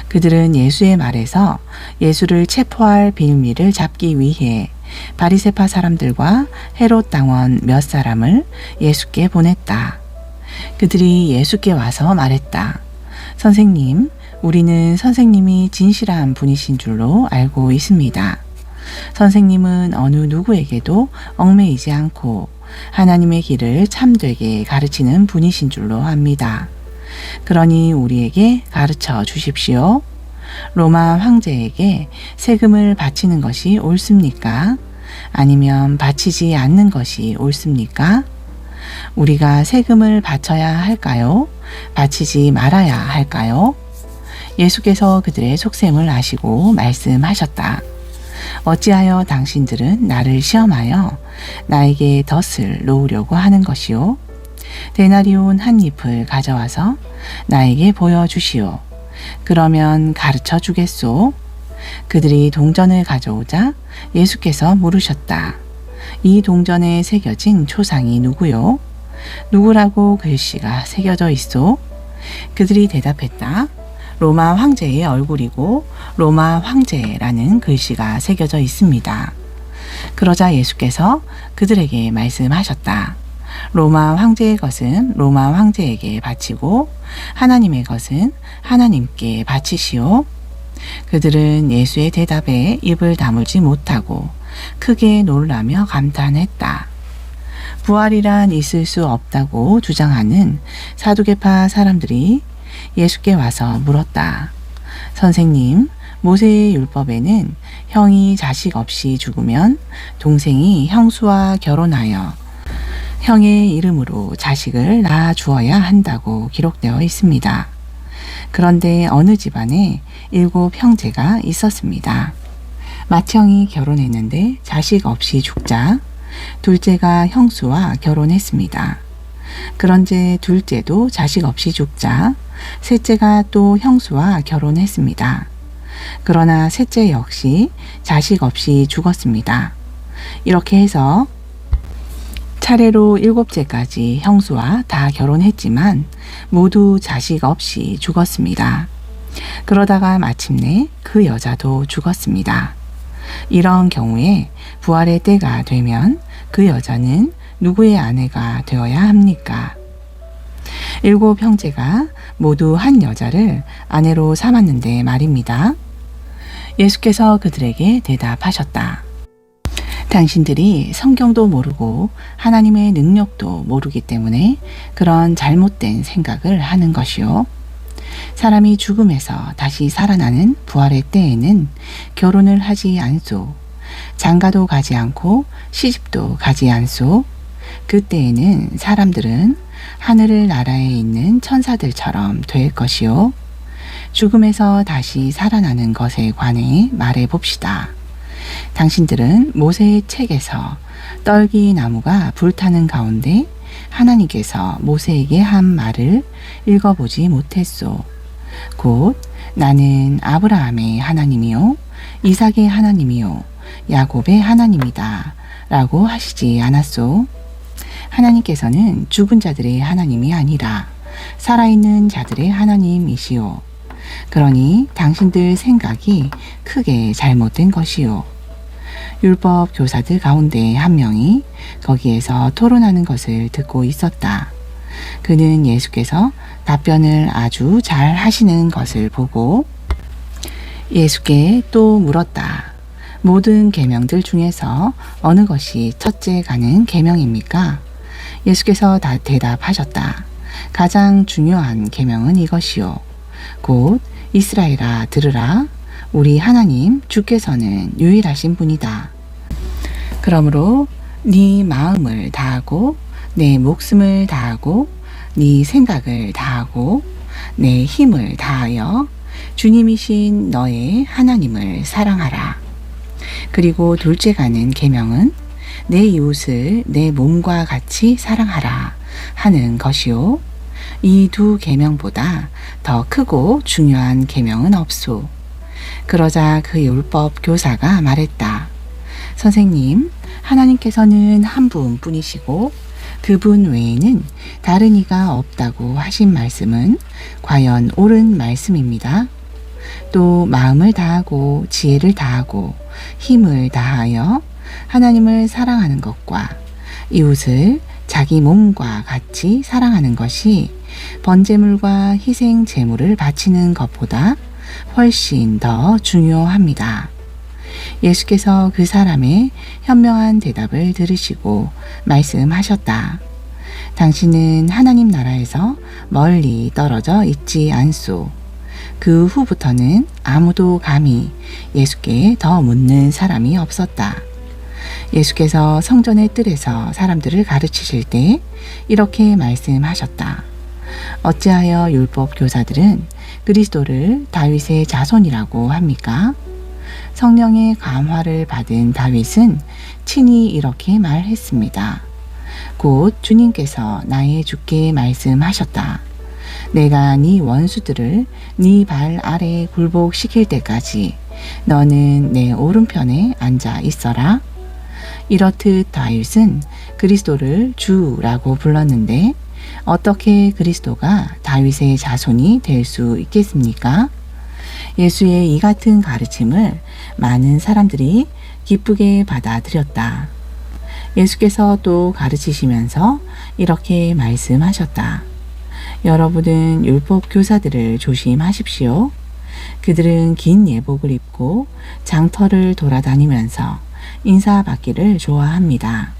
그들은 예수의 말에서 예수를 체포할 빌미를 잡기 위해 바리새파 사람들과 헤롯 당원 몇 사람을 예수께 보냈다. 그들이 예수께 와서 말했다. 선생님, 우리는 선생님이 진실한 분이신 줄로 알고 있습니다. 선생님은 어느 누구에게도 얽매이지 않고 하나님의 길을 참되게 가르치는 분이신 줄로 압니다. 그러니 우리에게 가르쳐 주십시오. 로마 황제에게 세금을 바치는 것이 옳습니까? 아니면 바치지 않는 것이 옳습니까? 우리가 세금을 바쳐야 할까요? 바치지 말아야 할까요? 예수께서 그들의 속셈을 아시고 말씀하셨다. 어찌하여 당신들은 나를 시험하여 나에게 덫을 놓으려고 하는 것이요? 데나리온 한 잎을 가져와서 나에게 보여주시오. 그러면 가르쳐 주겠소. 그들이 동전을 가져오자 예수께서 물으셨다. 이 동전에 새겨진 초상이 누구요? 누구라고 글씨가 새겨져 있소? 그들이 대답했다. 로마 황제의 얼굴이고 로마 황제라는 글씨가 새겨져 있습니다. 그러자 예수께서 그들에게 말씀하셨다. 로마 황제의 것은 로마 황제에게 바치고 하나님의 것은 하나님께 바치시오. 그들은 예수의 대답에 입을 다물지 못하고 크게 놀라며 감탄했다. 부활이란 있을 수 없다고 주장하는 사두개파 사람들이 예수께 와서 물었다. 선생님, 모세의 율법에는 형이 자식 없이 죽으면 동생이 형수와 결혼하여 형의 이름으로 자식을 낳아 주어야 한다고 기록되어 있습니다. 그런데 어느 집안에 7 형제가 있었습니다. 맏형이 결혼했는데 자식 없이 죽자 둘째가 형수와 결혼했습니다. 그런데 둘째도 자식 없이 죽자 셋째가 또 형수와 결혼했습니다. 그러나 셋째 역시 자식 없이 죽었습니다. 이렇게 해서 차례로 7째까지 형수와 다 결혼했지만 모두 자식 없이 죽었습니다. 그러다가 마침내 그 여자도 죽었습니다. 이런 경우에 부활의 때가 되면 그 여자는 누구의 아내가 되어야 합니까? 7 형제가 모두 한 여자를 아내로 삼았는데 말입니다. 예수께서 그들에게 대답하셨다. 당신들이 성경도 모르고 하나님의 능력도 모르기 때문에 그런 잘못된 생각을 하는 것이요. 사람이 죽음에서 다시 살아나는 부활의 때에는 결혼을 하지 않소. 장가도 가지 않고 시집도 가지 않소. 그때에는 사람들은 하늘 나라에 있는 천사들처럼 될 것이요. 죽음에서 다시 살아나는 것에 관해 말해 봅시다. 당신들은 모세의 책에서 떨기 나무가 불타는 가운데 하나님께서 모세에게 한 말을 읽어보지 못했소. 곧 나는 아브라함의 하나님이요 이삭의 하나님이요 야곱의 하나님이다 라고 하시지 않았소. 하나님께서는 죽은 자들의 하나님이 아니라 살아있는 자들의 하나님이시오. 그러니 당신들 생각이 크게 잘못된 것이요. 율법 교사들 가운데 한 명이 거기에서 토론하는 것을 듣고 있었다. 그는 예수께서 답변을 아주 잘 하시는 것을 보고 예수께 또 물었다. 모든 계명들 중에서 어느 것이 첫째 가는 계명입니까? 예수께서 대답하셨다. 가장 중요한 계명은 이것이요. 곧 이스라엘아 들으라. 우리 하나님 주께서는 유일하신 분이다. 그러므로 네 마음을 다하고 내 목숨을 다하고 네 생각을 다하고 내 힘을 다하여 주님이신 너의 하나님을 사랑하라. 그리고 둘째 가는 계명은 내 이웃을 내 몸과 같이 사랑하라 하는 것이요. 이 두 계명보다 더 크고 중요한 계명은 없소. 그러자 그 율법 교사가 말했다. 선생님, 하나님께서는 한 분뿐이시고 그분 외에는 다른 이가 없다고 하신 말씀은 과연 옳은 말씀입니다. 또 마음을 다하고 지혜를 다하고 힘을 다하여 하나님을 사랑하는 것과 이웃을 자기 몸과 같이 사랑하는 것이 번제물과 희생 제물을 바치는 것보다 훨씬 더 중요합니다. 예수께서 그 사람의 현명한 대답을 들으시고 말씀하셨다. 당신은 하나님 나라에서 멀리 떨어져 있지 않소. 그 후부터는 아무도 감히 예수께 더 묻는 사람이 없었다. 예수께서 성전의 뜰에서 사람들을 가르치실 때 이렇게 말씀하셨다. 어찌하여 율법 교사들은 그리스도를 다윗의 자손이라고 합니까? 성령의 감화를 받은 다윗은 친히 이렇게 말했습니다. 곧 주님께서 나의 주께 말씀하셨다. 내가 네 원수들을 네 발 아래 굴복시킬 때까지 너는 내 오른편에 앉아 있어라. 이렇듯 다윗은 그리스도를 주라고 불렀는데 어떻게 그리스도가 다윗의 자손이 될 수 있겠습니까? 예수의 이 같은 가르침을 많은 사람들이 기쁘게 받아들였다. 예수께서 또 가르치시면서 이렇게 말씀하셨다. 여러분은 율법 교사들을 조심하십시오. 그들은 긴 예복을 입고 장터를 돌아다니면서 인사받기를 좋아합니다.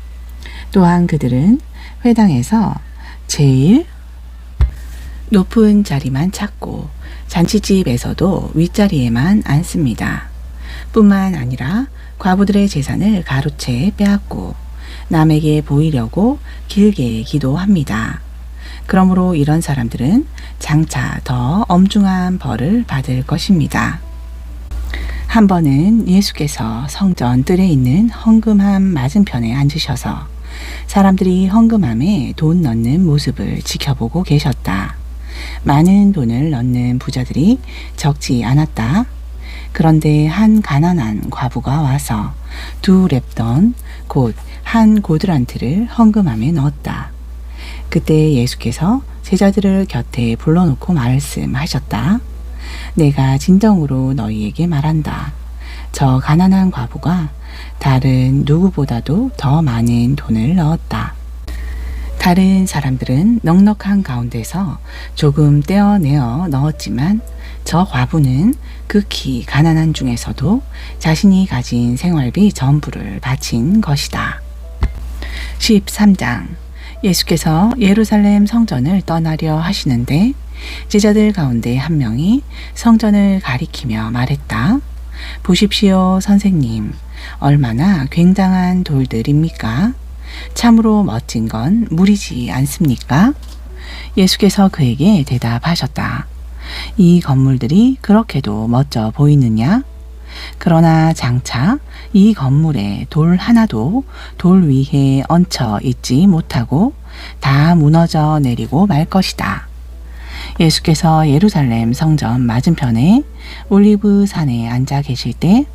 또한 그들은 회당에서 제일 높은 자리만 찾고 잔치집에서도 윗자리에만 앉습니다. 뿐만 아니라 과부들의 재산을 가로채 빼앗고 남에게 보이려고 길게 기도합니다. 그러므로 이런 사람들은 장차 더 엄중한 벌을 받을 것입니다. 한 번은 예수께서 성전 뜰에 있는 헌금함 맞은편에 앉으셔서 사람들이 헌금함에 돈 넣는 모습을 지켜보고 계셨다. 많은 돈을 넣는 부자들이 적지 않았다. 그런데 한 가난한 과부가 와서 두 렙돈 곧 한 고드란트를 헌금함에 넣었다. 그때 예수께서 제자들을 곁에 불러놓고 말씀하셨다. 내가 진정으로 너희에게 말한다. 저 가난한 과부가 다른 누구보다도 더 많은 돈을 넣었다. 다른 사람들은 넉넉한 가운데서 조금 떼어내어 넣었지만 저 과부는 극히 가난한 중에서도 자신이 가진 생활비 전부를 바친 것이다. 13장. 예수께서 예루살렘 성전을 떠나려 하시는데 제자들 가운데 한 명이 성전을 가리키며 말했다. 보십시오, 선생님. 얼마나 굉장한 돌들입니까? 참으로 멋진 건 물이지 않습니까? 예수께서 그에게 대답하셨다. 이 건물들이 그렇게도 멋져 보이느냐? 그러나 장차 이 건물에 돌 하나도 돌 위에 얹혀 있지 못하고 다 무너져 내리고 말 것이다. 예수께서 예루살렘 성전 맞은편에 올리브 산에 앉아 계실 때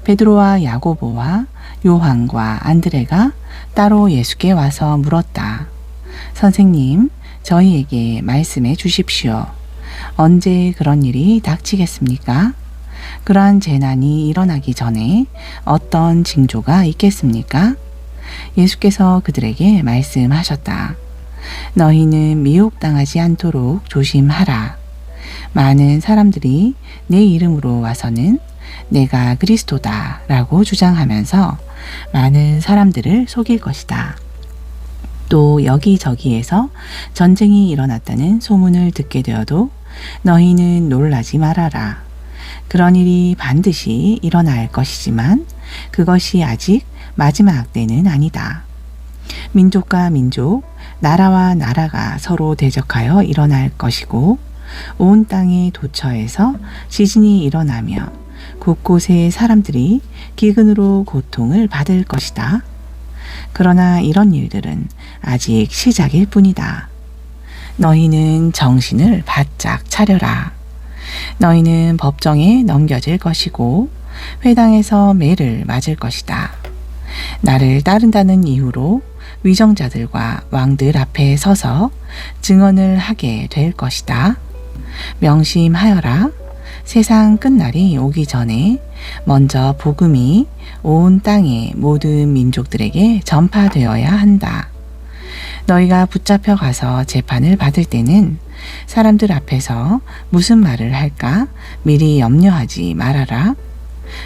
베드로와 야고보와 요한과 안드레가 따로 예수께 와서 물었다. 선생님, 저희에게 말씀해 주십시오. 언제 그런 일이 닥치겠습니까? 그러한 재난이 일어나기 전에 어떤 징조가 있겠습니까? 예수께서 그들에게 말씀하셨다. 너희는 미혹당하지 않도록 조심하라. 많은 사람들이 내 이름으로 와서는 내가 그리스도다 라고 주장하면서 많은 사람들을 속일 것이다. 또 여기저기에서 전쟁이 일어났다는 소문을 듣게 되어도 너희는 놀라지 말아라. 그런 일이 반드시 일어날 것이지만 그것이 아직 마지막 때는 아니다. 민족과 민족, 나라와 나라가 서로 대적하여 일어날 것이고 온 땅의 도처에서 지진이 일어나며 곳곳에 사람들이 기근으로 고통을 받을 것이다. 그러나 이런 일들은 아직 시작일 뿐이다. 너희는 정신을 바짝 차려라. 너희는 법정에 넘겨질 것이고 회당에서 매를 맞을 것이다. 나를 따른다는 이유로 위정자들과 왕들 앞에 서서 증언을 하게 될 것이다. 명심하여라. 세상 끝날이 오기 전에 먼저 복음이 온 땅의 모든 민족들에게 전파되어야 한다. 너희가 붙잡혀 가서 재판을 받을 때는 사람들 앞에서 무슨 말을 할까 미리 염려하지 말아라.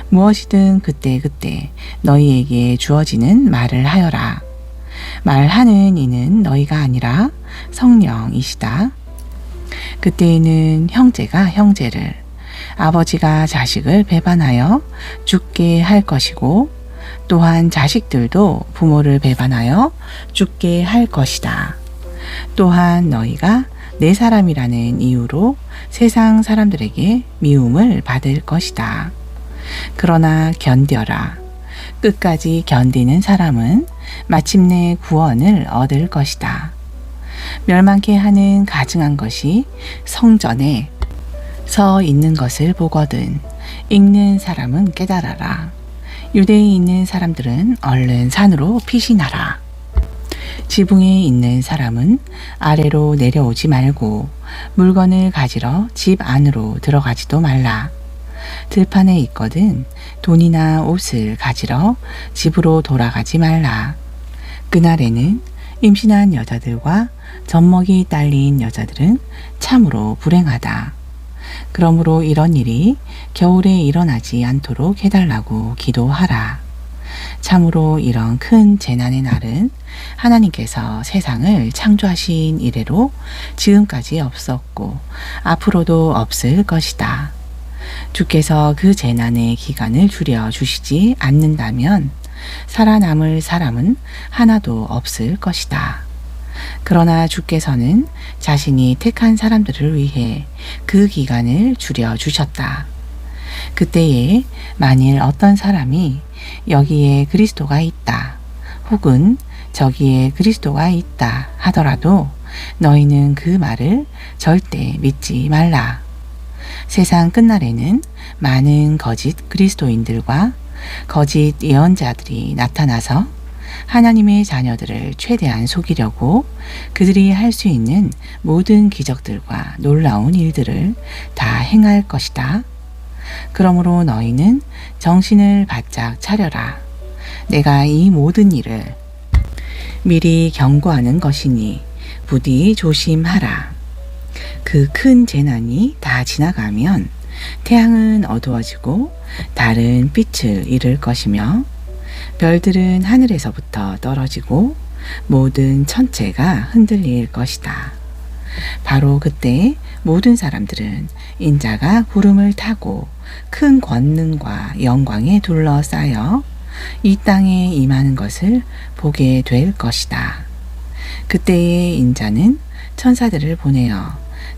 무엇이든 그때그때 너희에게 주어지는 말을 하여라. 말하는 이는 너희가 아니라 성령이시다. 그때에는 형제가 형제를, 아버지가 자식을 배반하여 죽게 할 것이고 또한 자식들도 부모를 배반하여 죽게 할 것이다. 또한 너희가 내 사람이라는 이유로 세상 사람들에게 미움을 받을 것이다. 그러나 견뎌라. 끝까지 견디는 사람은 마침내 구원을 얻을 것이다. 멸망케 하는 가증한 것이 성전에 서 있는 것을 보거든 읽는 사람은 깨달아라. 유대에 있는 사람들은 얼른 산으로 피신하라. 지붕에 있는 사람은 아래로 내려오지 말고 물건을 가지러 집 안으로 들어가지도 말라. 들판에 있거든 돈이나 옷을 가지러 집으로 돌아가지 말라. 그날에는 임신한 여자들과 젖먹이 딸린 여자들은 참으로 불행하다. 그러므로 이런 일이 겨울에 일어나지 않도록 해달라고 기도하라. 참으로 이런 큰 재난의 날은 하나님께서 세상을 창조하신 이래로 지금까지 없었고 앞으로도 없을 것이다. 주께서 그 재난의 기간을 줄여 주시지 않는다면 살아남을 사람은 하나도 없을 것이다. 그러나 주께서는 자신이 택한 사람들을 위해 그 기간을 줄여 주셨다. 그때에 만일 어떤 사람이 여기에 그리스도가 있다 혹은 저기에 그리스도가 있다 하더라도 너희는 그 말을 절대 믿지 말라. 세상 끝날에는 많은 거짓 그리스도인들과 거짓 예언자들이 나타나서 하나님의 자녀들을 최대한 속이려고 그들이 할 수 있는 모든 기적들과 놀라운 일들을 다 행할 것이다. 그러므로 너희는 정신을 바짝 차려라. 내가 이 모든 일을 미리 경고하는 것이니 부디 조심하라. 그 큰 재난이 다 지나가면 태양은 어두워지고 달은 빛을 잃을 것이며 별들은 하늘에서부터 떨어지고 모든 천체가 흔들릴 것이다. 바로 그때 모든 사람들은 인자가 구름을 타고 큰 권능과 영광에 둘러싸여 이 땅에 임하는 것을 보게 될 것이다. 그때에 인자는 천사들을 보내어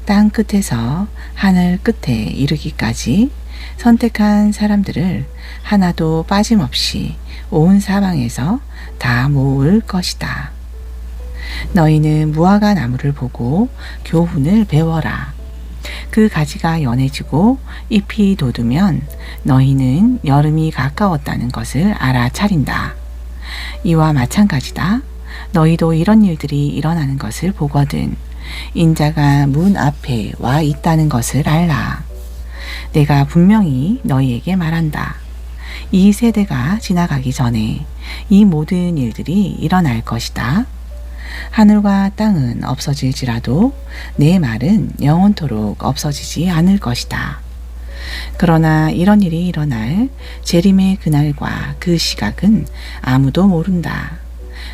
땅 끝에서 하늘 끝에 이르기까지 선택한 사람들을 하나도 빠짐없이 온 사방에서 다 모을 것이다. 너희는 무화과 나무를 보고 교훈을 배워라. 그 가지가 연해지고 잎이 돋으면 너희는 여름이 가까웠다는 것을 알아차린다. 이와 마찬가지다. 너희도 이런 일들이 일어나는 것을 보거든 인자가 문 앞에 와 있다는 것을 알라. 내가 분명히 너희에게 말한다. 이 세대가 지나가기 전에 이 모든 일들이 일어날 것이다. 하늘과 땅은 없어질지라도 내 말은 영원토록 없어지지 않을 것이다. 그러나 이런 일이 일어날 재림의 그날과 그 시각은 아무도 모른다.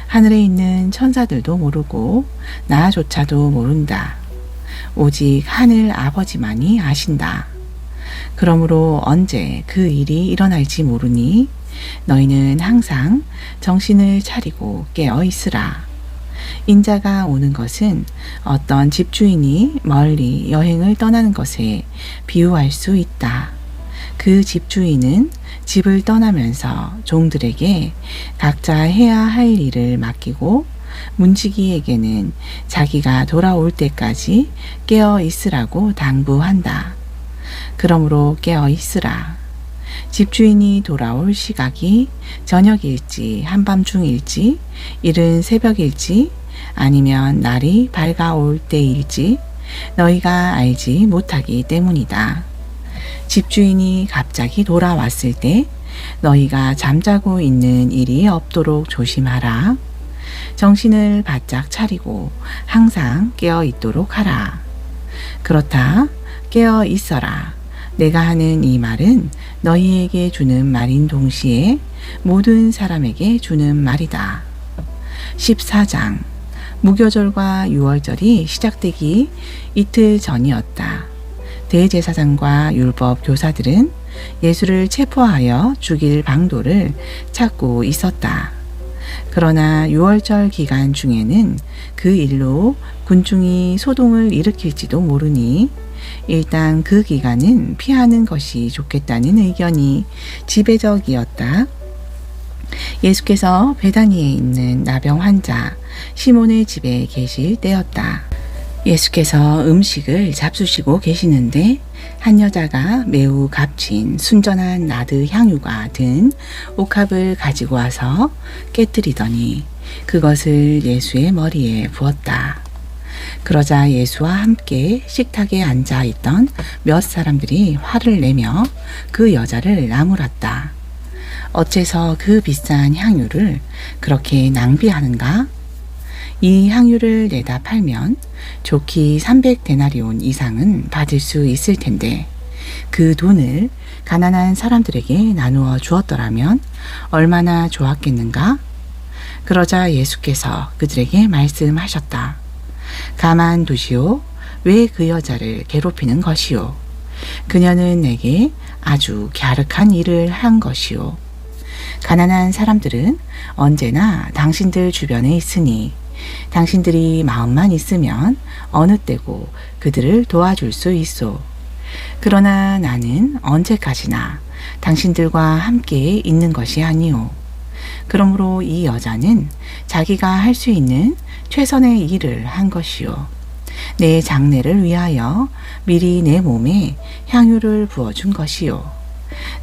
하늘에 있는 천사들도 모르고 나조차도 모른다. 오직 하늘 아버지만이 아신다. 그러므로 언제 그 일이 일어날지 모르니 너희는 항상 정신을 차리고 깨어 있으라. 인자가 오는 것은 어떤 집주인이 멀리 여행을 떠나는 것에 비유할 수 있다. 그 집주인은 집을 떠나면서 종들에게 각자 해야 할 일을 맡기고 문지기에게는 자기가 돌아올 때까지 깨어 있으라고 당부한다. 그러므로 깨어 있으라. 집주인이 돌아올 시각이 저녁일지 한밤중일지 이른 새벽일지 아니면 날이 밝아올 때일지 너희가 알지 못하기 때문이다. 집주인이 갑자기 돌아왔을 때 너희가 잠자고 있는 일이 없도록 조심하라. 정신을 바짝 차리고 항상 깨어 있도록 하라. 그렇다. 깨어 있어라. 내가 하는 이 말은 너희에게 주는 말인 동시에 모든 사람에게 주는 말이다. 14장 무교절과 유월절이 시작되기 이틀 전이었다. 대제사장과 율법 교사들은 예수를 체포하여 죽일 방도를 찾고 있었다. 그러나 유월절 기간 중에는 그 일로 군중이 소동을 일으킬지도 모르니 일단 그 기간은 피하는 것이 좋겠다는 의견이 지배적이었다. 예수께서 베다니에 있는 나병 환자 시몬의 집에 계실 때였다. 예수께서 음식을 잡수시고 계시는데 한 여자가 매우 값진 순전한 나드 향유가 든 옥합을 가지고 와서 깨뜨리더니 그것을 예수의 머리에 부었다. 그러자 예수와 함께 식탁에 앉아 있던 몇 사람들이 화를 내며 그 여자를 나무랐다. 어째서 그 비싼 향유를 그렇게 낭비하는가? 이 향유를 내다 팔면 좋기 300데나리온 이상은 받을 수 있을 텐데 그 돈을 가난한 사람들에게 나누어 주었더라면 얼마나 좋았겠는가? 그러자 예수께서 그들에게 말씀하셨다. 가만두시오. 왜 그 여자를 괴롭히는 것이오? 그녀는 내게 아주 갸륵한 일을 한 것이오. 가난한 사람들은 언제나 당신들 주변에 있으니 당신들이 마음만 있으면 어느 때고 그들을 도와줄 수 있소. 그러나 나는 언제까지나 당신들과 함께 있는 것이 아니오. 그러므로 이 여자는 자기가 할 수 있는 최선의 일을 한 것이오. 내 장례를 위하여 미리 내 몸에 향유를 부어준 것이요.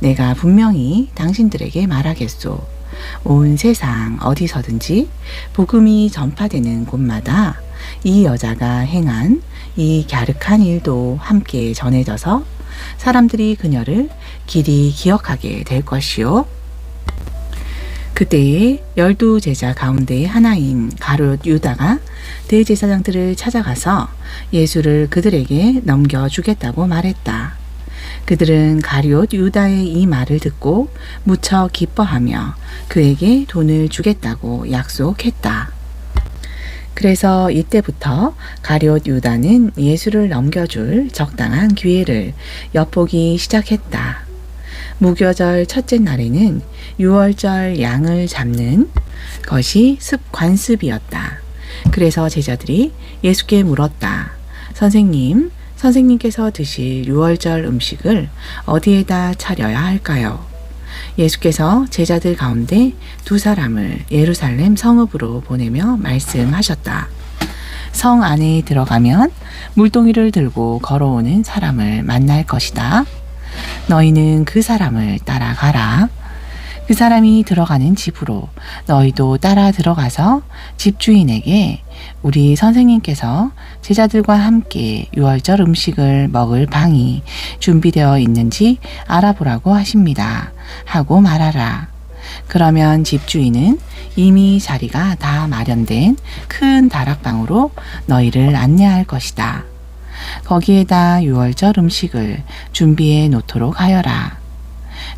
내가 분명히 당신들에게 말하겠소. 온 세상 어디서든지 복음이 전파되는 곳마다 이 여자가 행한 이 갸륵한 일도 함께 전해져서 사람들이 그녀를 길이 기억하게 될 것이요. 그때에 12 제자 가운데 하나인 가룟 유다가 대제사장들을 찾아가서 예수를 그들에게 넘겨주겠다고 말했다. 그들은 가룟 유다의 이 말을 듣고 무척 기뻐하며 그에게 돈을 주겠다고 약속했다. 그래서 이때부터 가룟 유다는 예수를 넘겨줄 적당한 기회를 엿보기 시작했다. 무교절 첫째 날에는 유월절 양을 잡는 것이 관습이었다. 그래서 제자들이 예수께 물었다. 선생님께서 드실 유월절 음식을 어디에다 차려야 할까요? 예수께서 제자들 가운데 2 사람을 예루살렘 성읍으로 보내며 말씀하셨다. 성 안에 들어가면 물동이를 들고 걸어오는 사람을 만날 것이다. 너희는 그 사람을 따라가라. 그 사람이 들어가는 집으로 너희도 따라 들어가서 집주인에게 우리 선생님께서 제자들과 함께 유월절 음식을 먹을 방이 준비되어 있는지 알아보라고 하십니다. 하고 말하라. 그러면 집주인은 이미 자리가 다 마련된 큰 다락방으로 너희를 안내할 것이다. 거기에다 유월절 음식을 준비해 놓도록 하여라.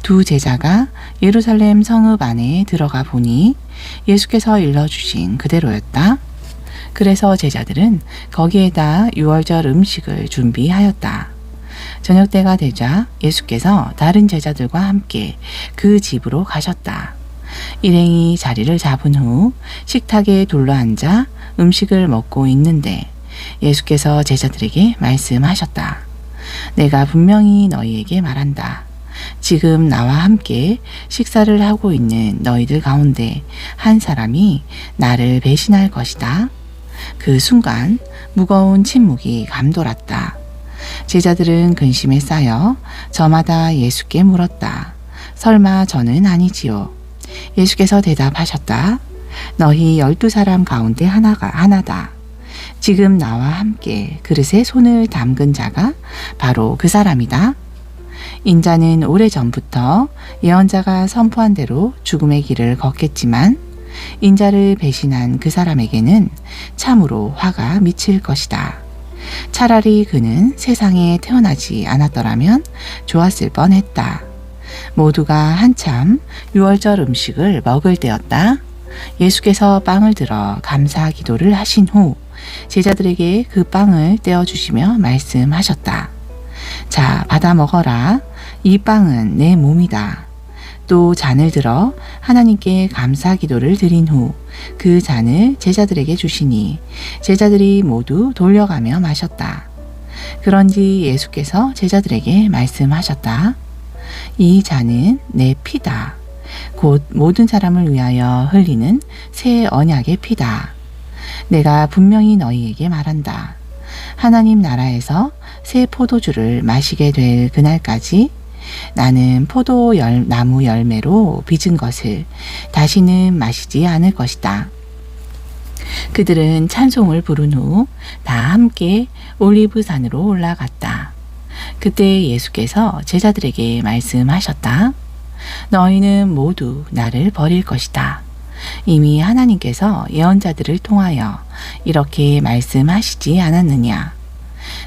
2 제자가 예루살렘 성읍 안에 들어가 보니 예수께서 일러주신 그대로였다. 그래서 제자들은 거기에다 유월절 음식을 준비하였다. 저녁 때가 되자 예수께서 다른 제자들과 함께 그 집으로 가셨다. 일행이 자리를 잡은 후 식탁에 둘러앉아 음식을 먹고 있는데 예수께서 제자들에게 말씀하셨다. 내가 분명히 너희에게 말한다. 지금 나와 함께 식사를 하고 있는 너희들 가운데 한 사람이 나를 배신할 것이다. 그 순간 무거운 침묵이 감돌았다. 제자들은 근심에 쌓여 저마다 예수께 물었다. 설마 저는 아니지요? 예수께서 대답하셨다. 너희 12사람 가운데 하나다. 지금 나와 함께 그릇에 손을 담근 자가 바로 그 사람이다. 인자는 오래전부터 예언자가 선포한 대로 죽음의 길을 걷겠지만 인자를 배신한 그 사람에게는 참으로 화가 미칠 것이다. 차라리 그는 세상에 태어나지 않았더라면 좋았을 뻔했다. 모두가 한참 유월절 음식을 먹을 때였다. 예수께서 빵을 들어 감사 기도를 하신 후 제자들에게 그 빵을 떼어주시며 말씀하셨다. 자, 받아 먹어라. 이 빵은 내 몸이다. 또 잔을 들어 하나님께 감사 기도를 드린 후 그 잔을 제자들에게 주시니 제자들이 모두 돌려가며 마셨다. 그런지 예수께서 제자들에게 말씀하셨다. 이 잔은 내 피다. 곧 모든 사람을 위하여 흘리는 새 언약의 피다. 내가 분명히 너희에게 말한다. 하나님 나라에서 새 포도주를 마시게 될 그날까지 나는 나무 열매로 빚은 것을 다시는 마시지 않을 것이다. 그들은 찬송을 부른 후 다 함께 올리브산으로 올라갔다. 그때 예수께서 제자들에게 말씀하셨다. 너희는 모두 나를 버릴 것이다. 이미 하나님께서 예언자들을 통하여 이렇게 말씀하시지 않았느냐.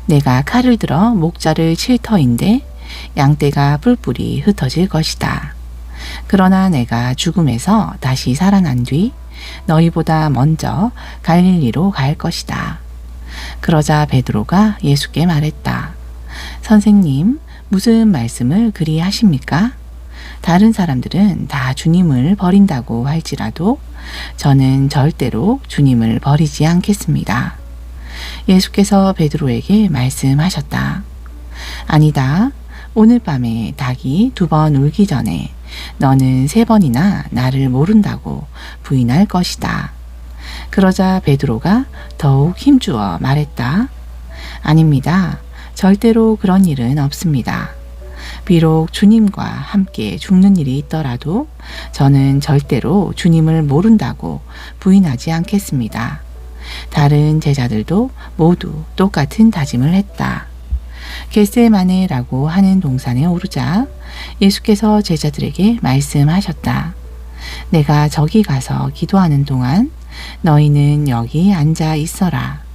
내가 칼을 들어 목자를 칠 터인데 양떼가 뿔뿔이 흩어질 것이다. 그러나 내가 죽음에서 다시 살아난 뒤 너희보다 먼저 갈릴리로 갈 것이다. 그러자 베드로가 예수께 말했다. 선생님, 무슨 말씀을 그리 하십니까? 다른 사람들은 다 주님을 버린다고 할지라도 저는 절대로 주님을 버리지 않겠습니다. 예수께서 베드로에게 말씀하셨다. 아니다. 오늘 밤에 닭이 2번 울기 전에 너는 3번이나 나를 모른다고 부인할 것이다. 그러자 베드로가 더욱 힘주어 말했다. 아닙니다. 절대로 그런 일은 없습니다. 비록 주님과 함께 죽는 일이 있더라도 저는 절대로 주님을 모른다고 부인하지 않겠습니다. 다른 제자들도 모두 똑같은 다짐을 했다. 겟세마네라고 하는 동산에 오르자 예수께서 제자들에게 말씀하셨다. 내가 저기 가서 기도하는 동안 너희는 여기 앉아 있어라.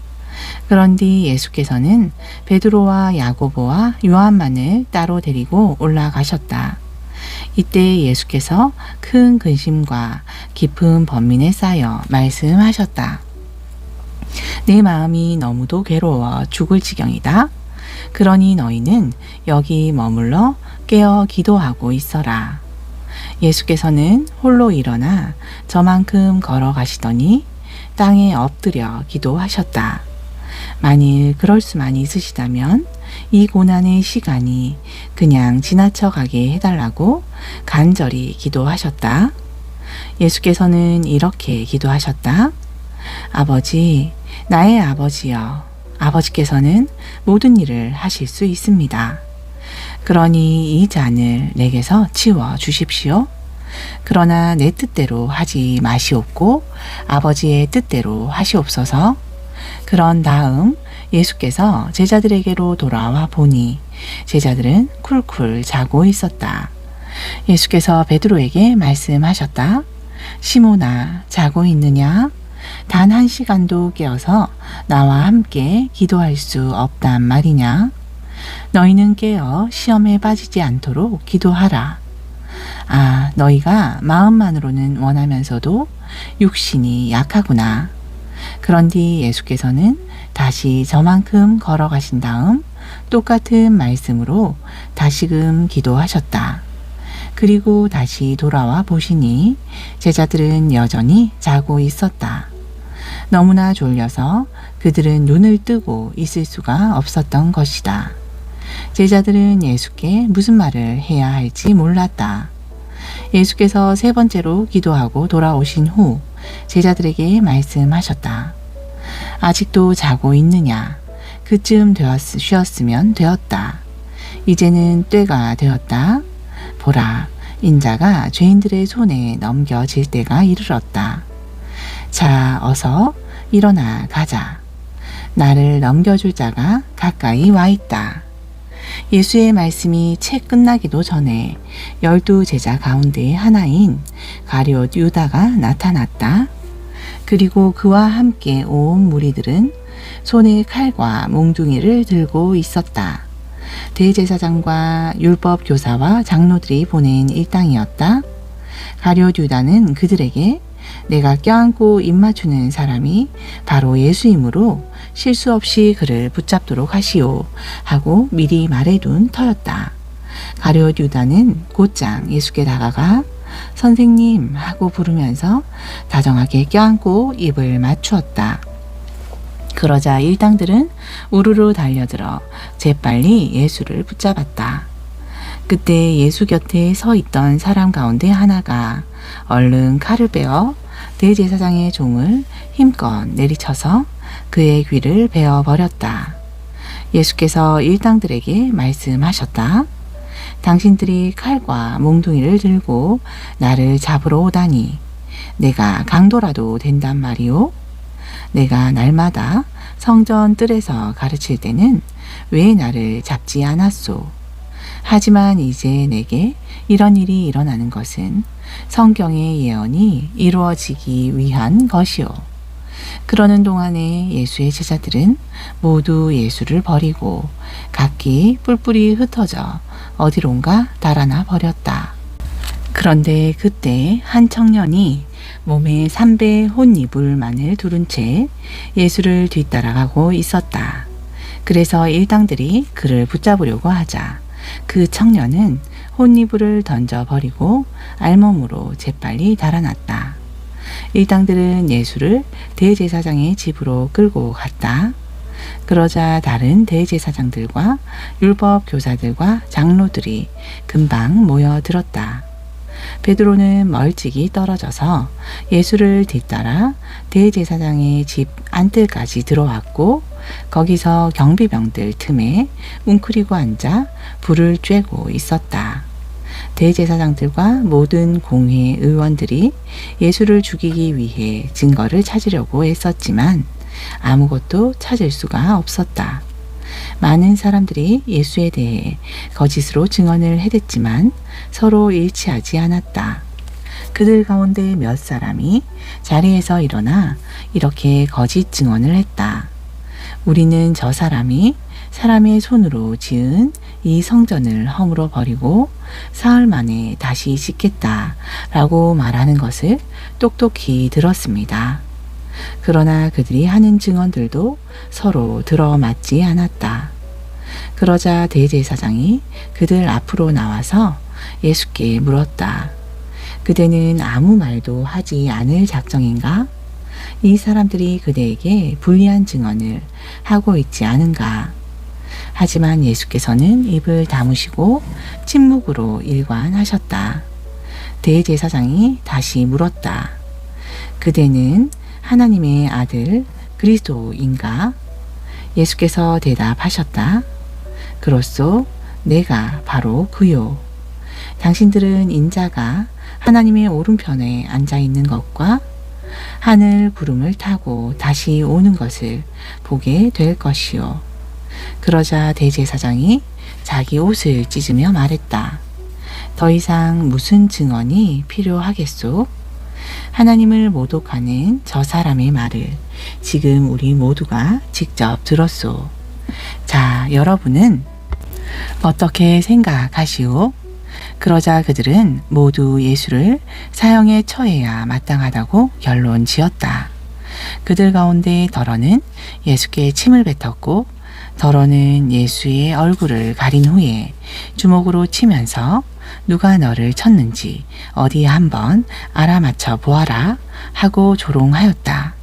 그런 뒤 예수께서는 베드로와 야고보와 요한만을 따로 데리고 올라가셨다. 이때 예수께서 큰 근심과 깊은 번민에 쌓여 말씀하셨다. 내 마음이 너무도 괴로워 죽을 지경이다. 그러니 너희는 여기 머물러 깨어 기도하고 있어라. 예수께서는 홀로 일어나 저만큼 걸어가시더니 땅에 엎드려 기도하셨다. 만일 그럴 수만 있으시다면 이 고난의 시간이 그냥 지나쳐 가게 해달라고 간절히 기도하셨다. 예수께서는 이렇게 기도하셨다. 아버지, 나의 아버지여, 아버지께서는 모든 일을 하실 수 있습니다. 그러니 이 잔을 내게서 치워 주십시오. 그러나 내 뜻대로 하지 마시옵고 아버지의 뜻대로 하시옵소서. 그런 다음 예수께서 제자들에게로 돌아와 보니 제자들은 쿨쿨 자고 있었다. 예수께서 베드로에게 말씀하셨다. 시몬아, 자고 있느냐? 단 1시간도 깨어서 나와 함께 기도할 수 없단 말이냐? 너희는 깨어 시험에 빠지지 않도록 기도하라. 아, 너희가 마음만으로는 원하면서도 육신이 약하구나. 그런 뒤 예수께서는 다시 저만큼 걸어가신 다음 똑같은 말씀으로 다시금 기도하셨다. 그리고 다시 돌아와 보시니 제자들은 여전히 자고 있었다. 너무나 졸려서 그들은 눈을 뜨고 있을 수가 없었던 것이다. 제자들은 예수께 무슨 말을 해야 할지 몰랐다. 예수께서 3번째로 기도하고 돌아오신 후 제자들에게 말씀하셨다. 아직도 자고 있느냐? 그쯤 쉬었으면 되었다. 이제는 때가 되었다. 보라, 인자가 죄인들의 손에 넘겨질 때가 이르렀다. 자, 어서 일어나 가자. 나를 넘겨줄 자가 가까이 와 있다. 예수의 말씀이 채 끝나기도 전에 12 제자 가운데 하나인 가룟 유다가 나타났다. 그리고 그와 함께 온 무리들은 손에 칼과 몽둥이를 들고 있었다. 대제사장과 율법 교사와 장로들이 보낸 일당이었다. 가룟 유다는 그들에게 내가 껴안고 입맞추는 사람이 바로 예수이므로 실수 없이 그를 붙잡도록 하시오 하고 미리 말해둔 터였다. 가룟 유다는 곧장 예수께 다가가 선생님 하고 부르면서 다정하게 껴안고 입을 맞추었다. 그러자 일당들은 우르르 달려들어 재빨리 예수를 붙잡았다. 그때 예수 곁에 서 있던 사람 가운데 하나가 얼른 칼을 빼어 대제사장의 종을 힘껏 내리쳐서 그의 귀를 베어 버렸다. 예수께서 일당들에게 말씀하셨다. 당신들이 칼과 몽둥이를 들고 나를 잡으러 오다니 내가 강도라도 된단 말이오? 내가 날마다 성전 뜰에서 가르칠 때는 왜 나를 잡지 않았소? 하지만 이제 내게 이런 일이 일어나는 것은 성경의 예언이 이루어지기 위한 것이오. 그러는 동안에 예수의 제자들은 모두 예수를 버리고 각기 뿔뿔이 흩어져 어디론가 달아나 버렸다. 그런데 그때 한 청년이 몸에 3배 혼이불만을 두른 채 예수를 뒤따라가고 있었다. 그래서 일당들이 그를 붙잡으려고 하자 그 청년은 혼이불을 던져버리고 알몸으로 재빨리 달아났다. 일당들은 예수를 대제사장의 집으로 끌고 갔다. 그러자 다른 대제사장들과 율법 교사들과 장로들이 금방 모여들었다. 베드로는 멀찍이 떨어져서 예수를 뒤따라 대제사장의 집 안뜰까지 들어왔고 거기서 경비병들 틈에 웅크리고 앉아 불을 쬐고 있었다. 대제사장들과 모든 공회 의원들이 예수를 죽이기 위해 증거를 찾으려고 애썼지만 아무것도 찾을 수가 없었다. 많은 사람들이 예수에 대해 거짓으로 증언을 해댔지만 서로 일치하지 않았다. 그들 가운데 몇 사람이 자리에서 일어나 이렇게 거짓 증언을 했다. 우리는 저 사람이 사람의 손으로 지은 이 성전을 허물어 버리고 사흘 만에 다시 짓겠다 라고 말하는 것을 똑똑히 들었습니다. 그러나 그들이 하는 증언들도 서로 들어맞지 않았다. 그러자 대제사장이 그들 앞으로 나와서 예수께 물었다. 그대는 아무 말도 하지 않을 작정인가? 이 사람들이 그대에게 불리한 증언을 하고 있지 않은가? 하지만 예수께서는 입을 다무시고 침묵으로 일관하셨다. 대제사장이 다시 물었다. 그대는 하나님의 아들 그리스도인가? 예수께서 대답하셨다. 그렇소, 내가 바로 그요. 당신들은 인자가 하나님의 오른편에 앉아 있는 것과 하늘 구름을 타고 다시 오는 것을 보게 될 것이요. 그러자 대제사장이 자기 옷을 찢으며 말했다. 더 이상 무슨 증언이 필요하겠소? 하나님을 모독하는 저 사람의 말을 지금 우리 모두가 직접 들었소. 자, 여러분은 어떻게 생각하시오? 그러자 그들은 모두 예수를 사형에 처해야 마땅하다고 결론 지었다. 그들 가운데 더러는 예수께 침을 뱉었고 더러는 예수의 얼굴을 가린 후에 주먹으로 치면서 누가 너를 쳤는지 어디 한번 알아맞혀 보아라 하고 조롱하였다.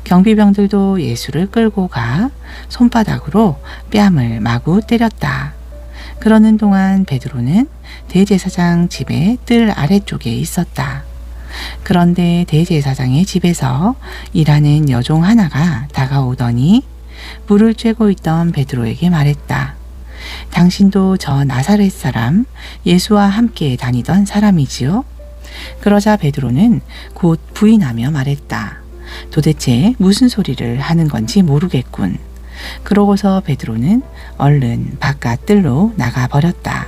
경비병들도 예수를 끌고 가 손바닥으로 뺨을 마구 때렸다. 그러는 동안 베드로는 대제사장 집의 뜰 아래쪽에 있었다. 그런데 대제사장의 집에서 일하는 여종 하나가 다가오더니 불을 쬐고 있던 베드로에게 말했다. 당신도 저 나사렛 사람 예수와 함께 다니던 사람이지요? 그러자 베드로는 곧 부인하며 말했다. 도대체 무슨 소리를 하는 건지 모르겠군. 그러고서 베드로는 얼른 바깥 뜰로 나가 버렸다.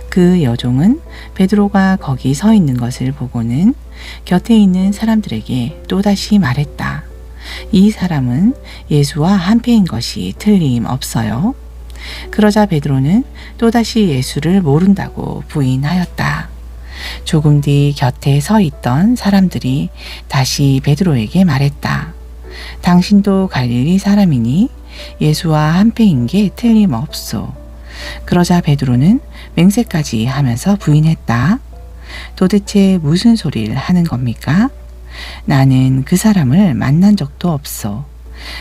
그 여종은 베드로가 거기 서 있는 것을 보고는 곁에 있는 사람들에게 또다시 말했다. 이 사람은 예수와 한패인 것이 틀림없어요. 그러자 베드로는 또다시 예수를 모른다고 부인하였다. 조금 뒤 곁에 서 있던 사람들이 다시 베드로에게 말했다. 당신도 갈릴리 사람이니 예수와 한패인 게 틀림없소. 그러자 베드로는 맹세까지 하면서 부인했다. 도대체 무슨 소리를 하는 겁니까? 나는 그 사람을 만난 적도 없소.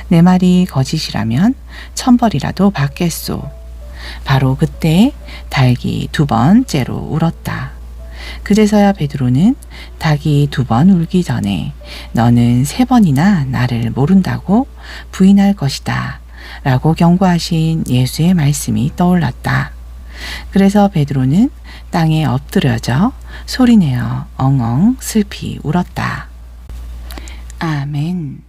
내 말이 거짓이라면 1000벌이라도 받겠소. 바로 그때 닭이 2번째로 울었다. 그제서야 베드로는 닭이 2번 울기 전에 너는 3번이나 나를 모른다고 부인할 것이다 라고 경고하신 예수의 말씀이 떠올랐다. 그래서 베드로는 땅에 엎드려져 소리내어 엉엉 슬피 울었다. 아멘.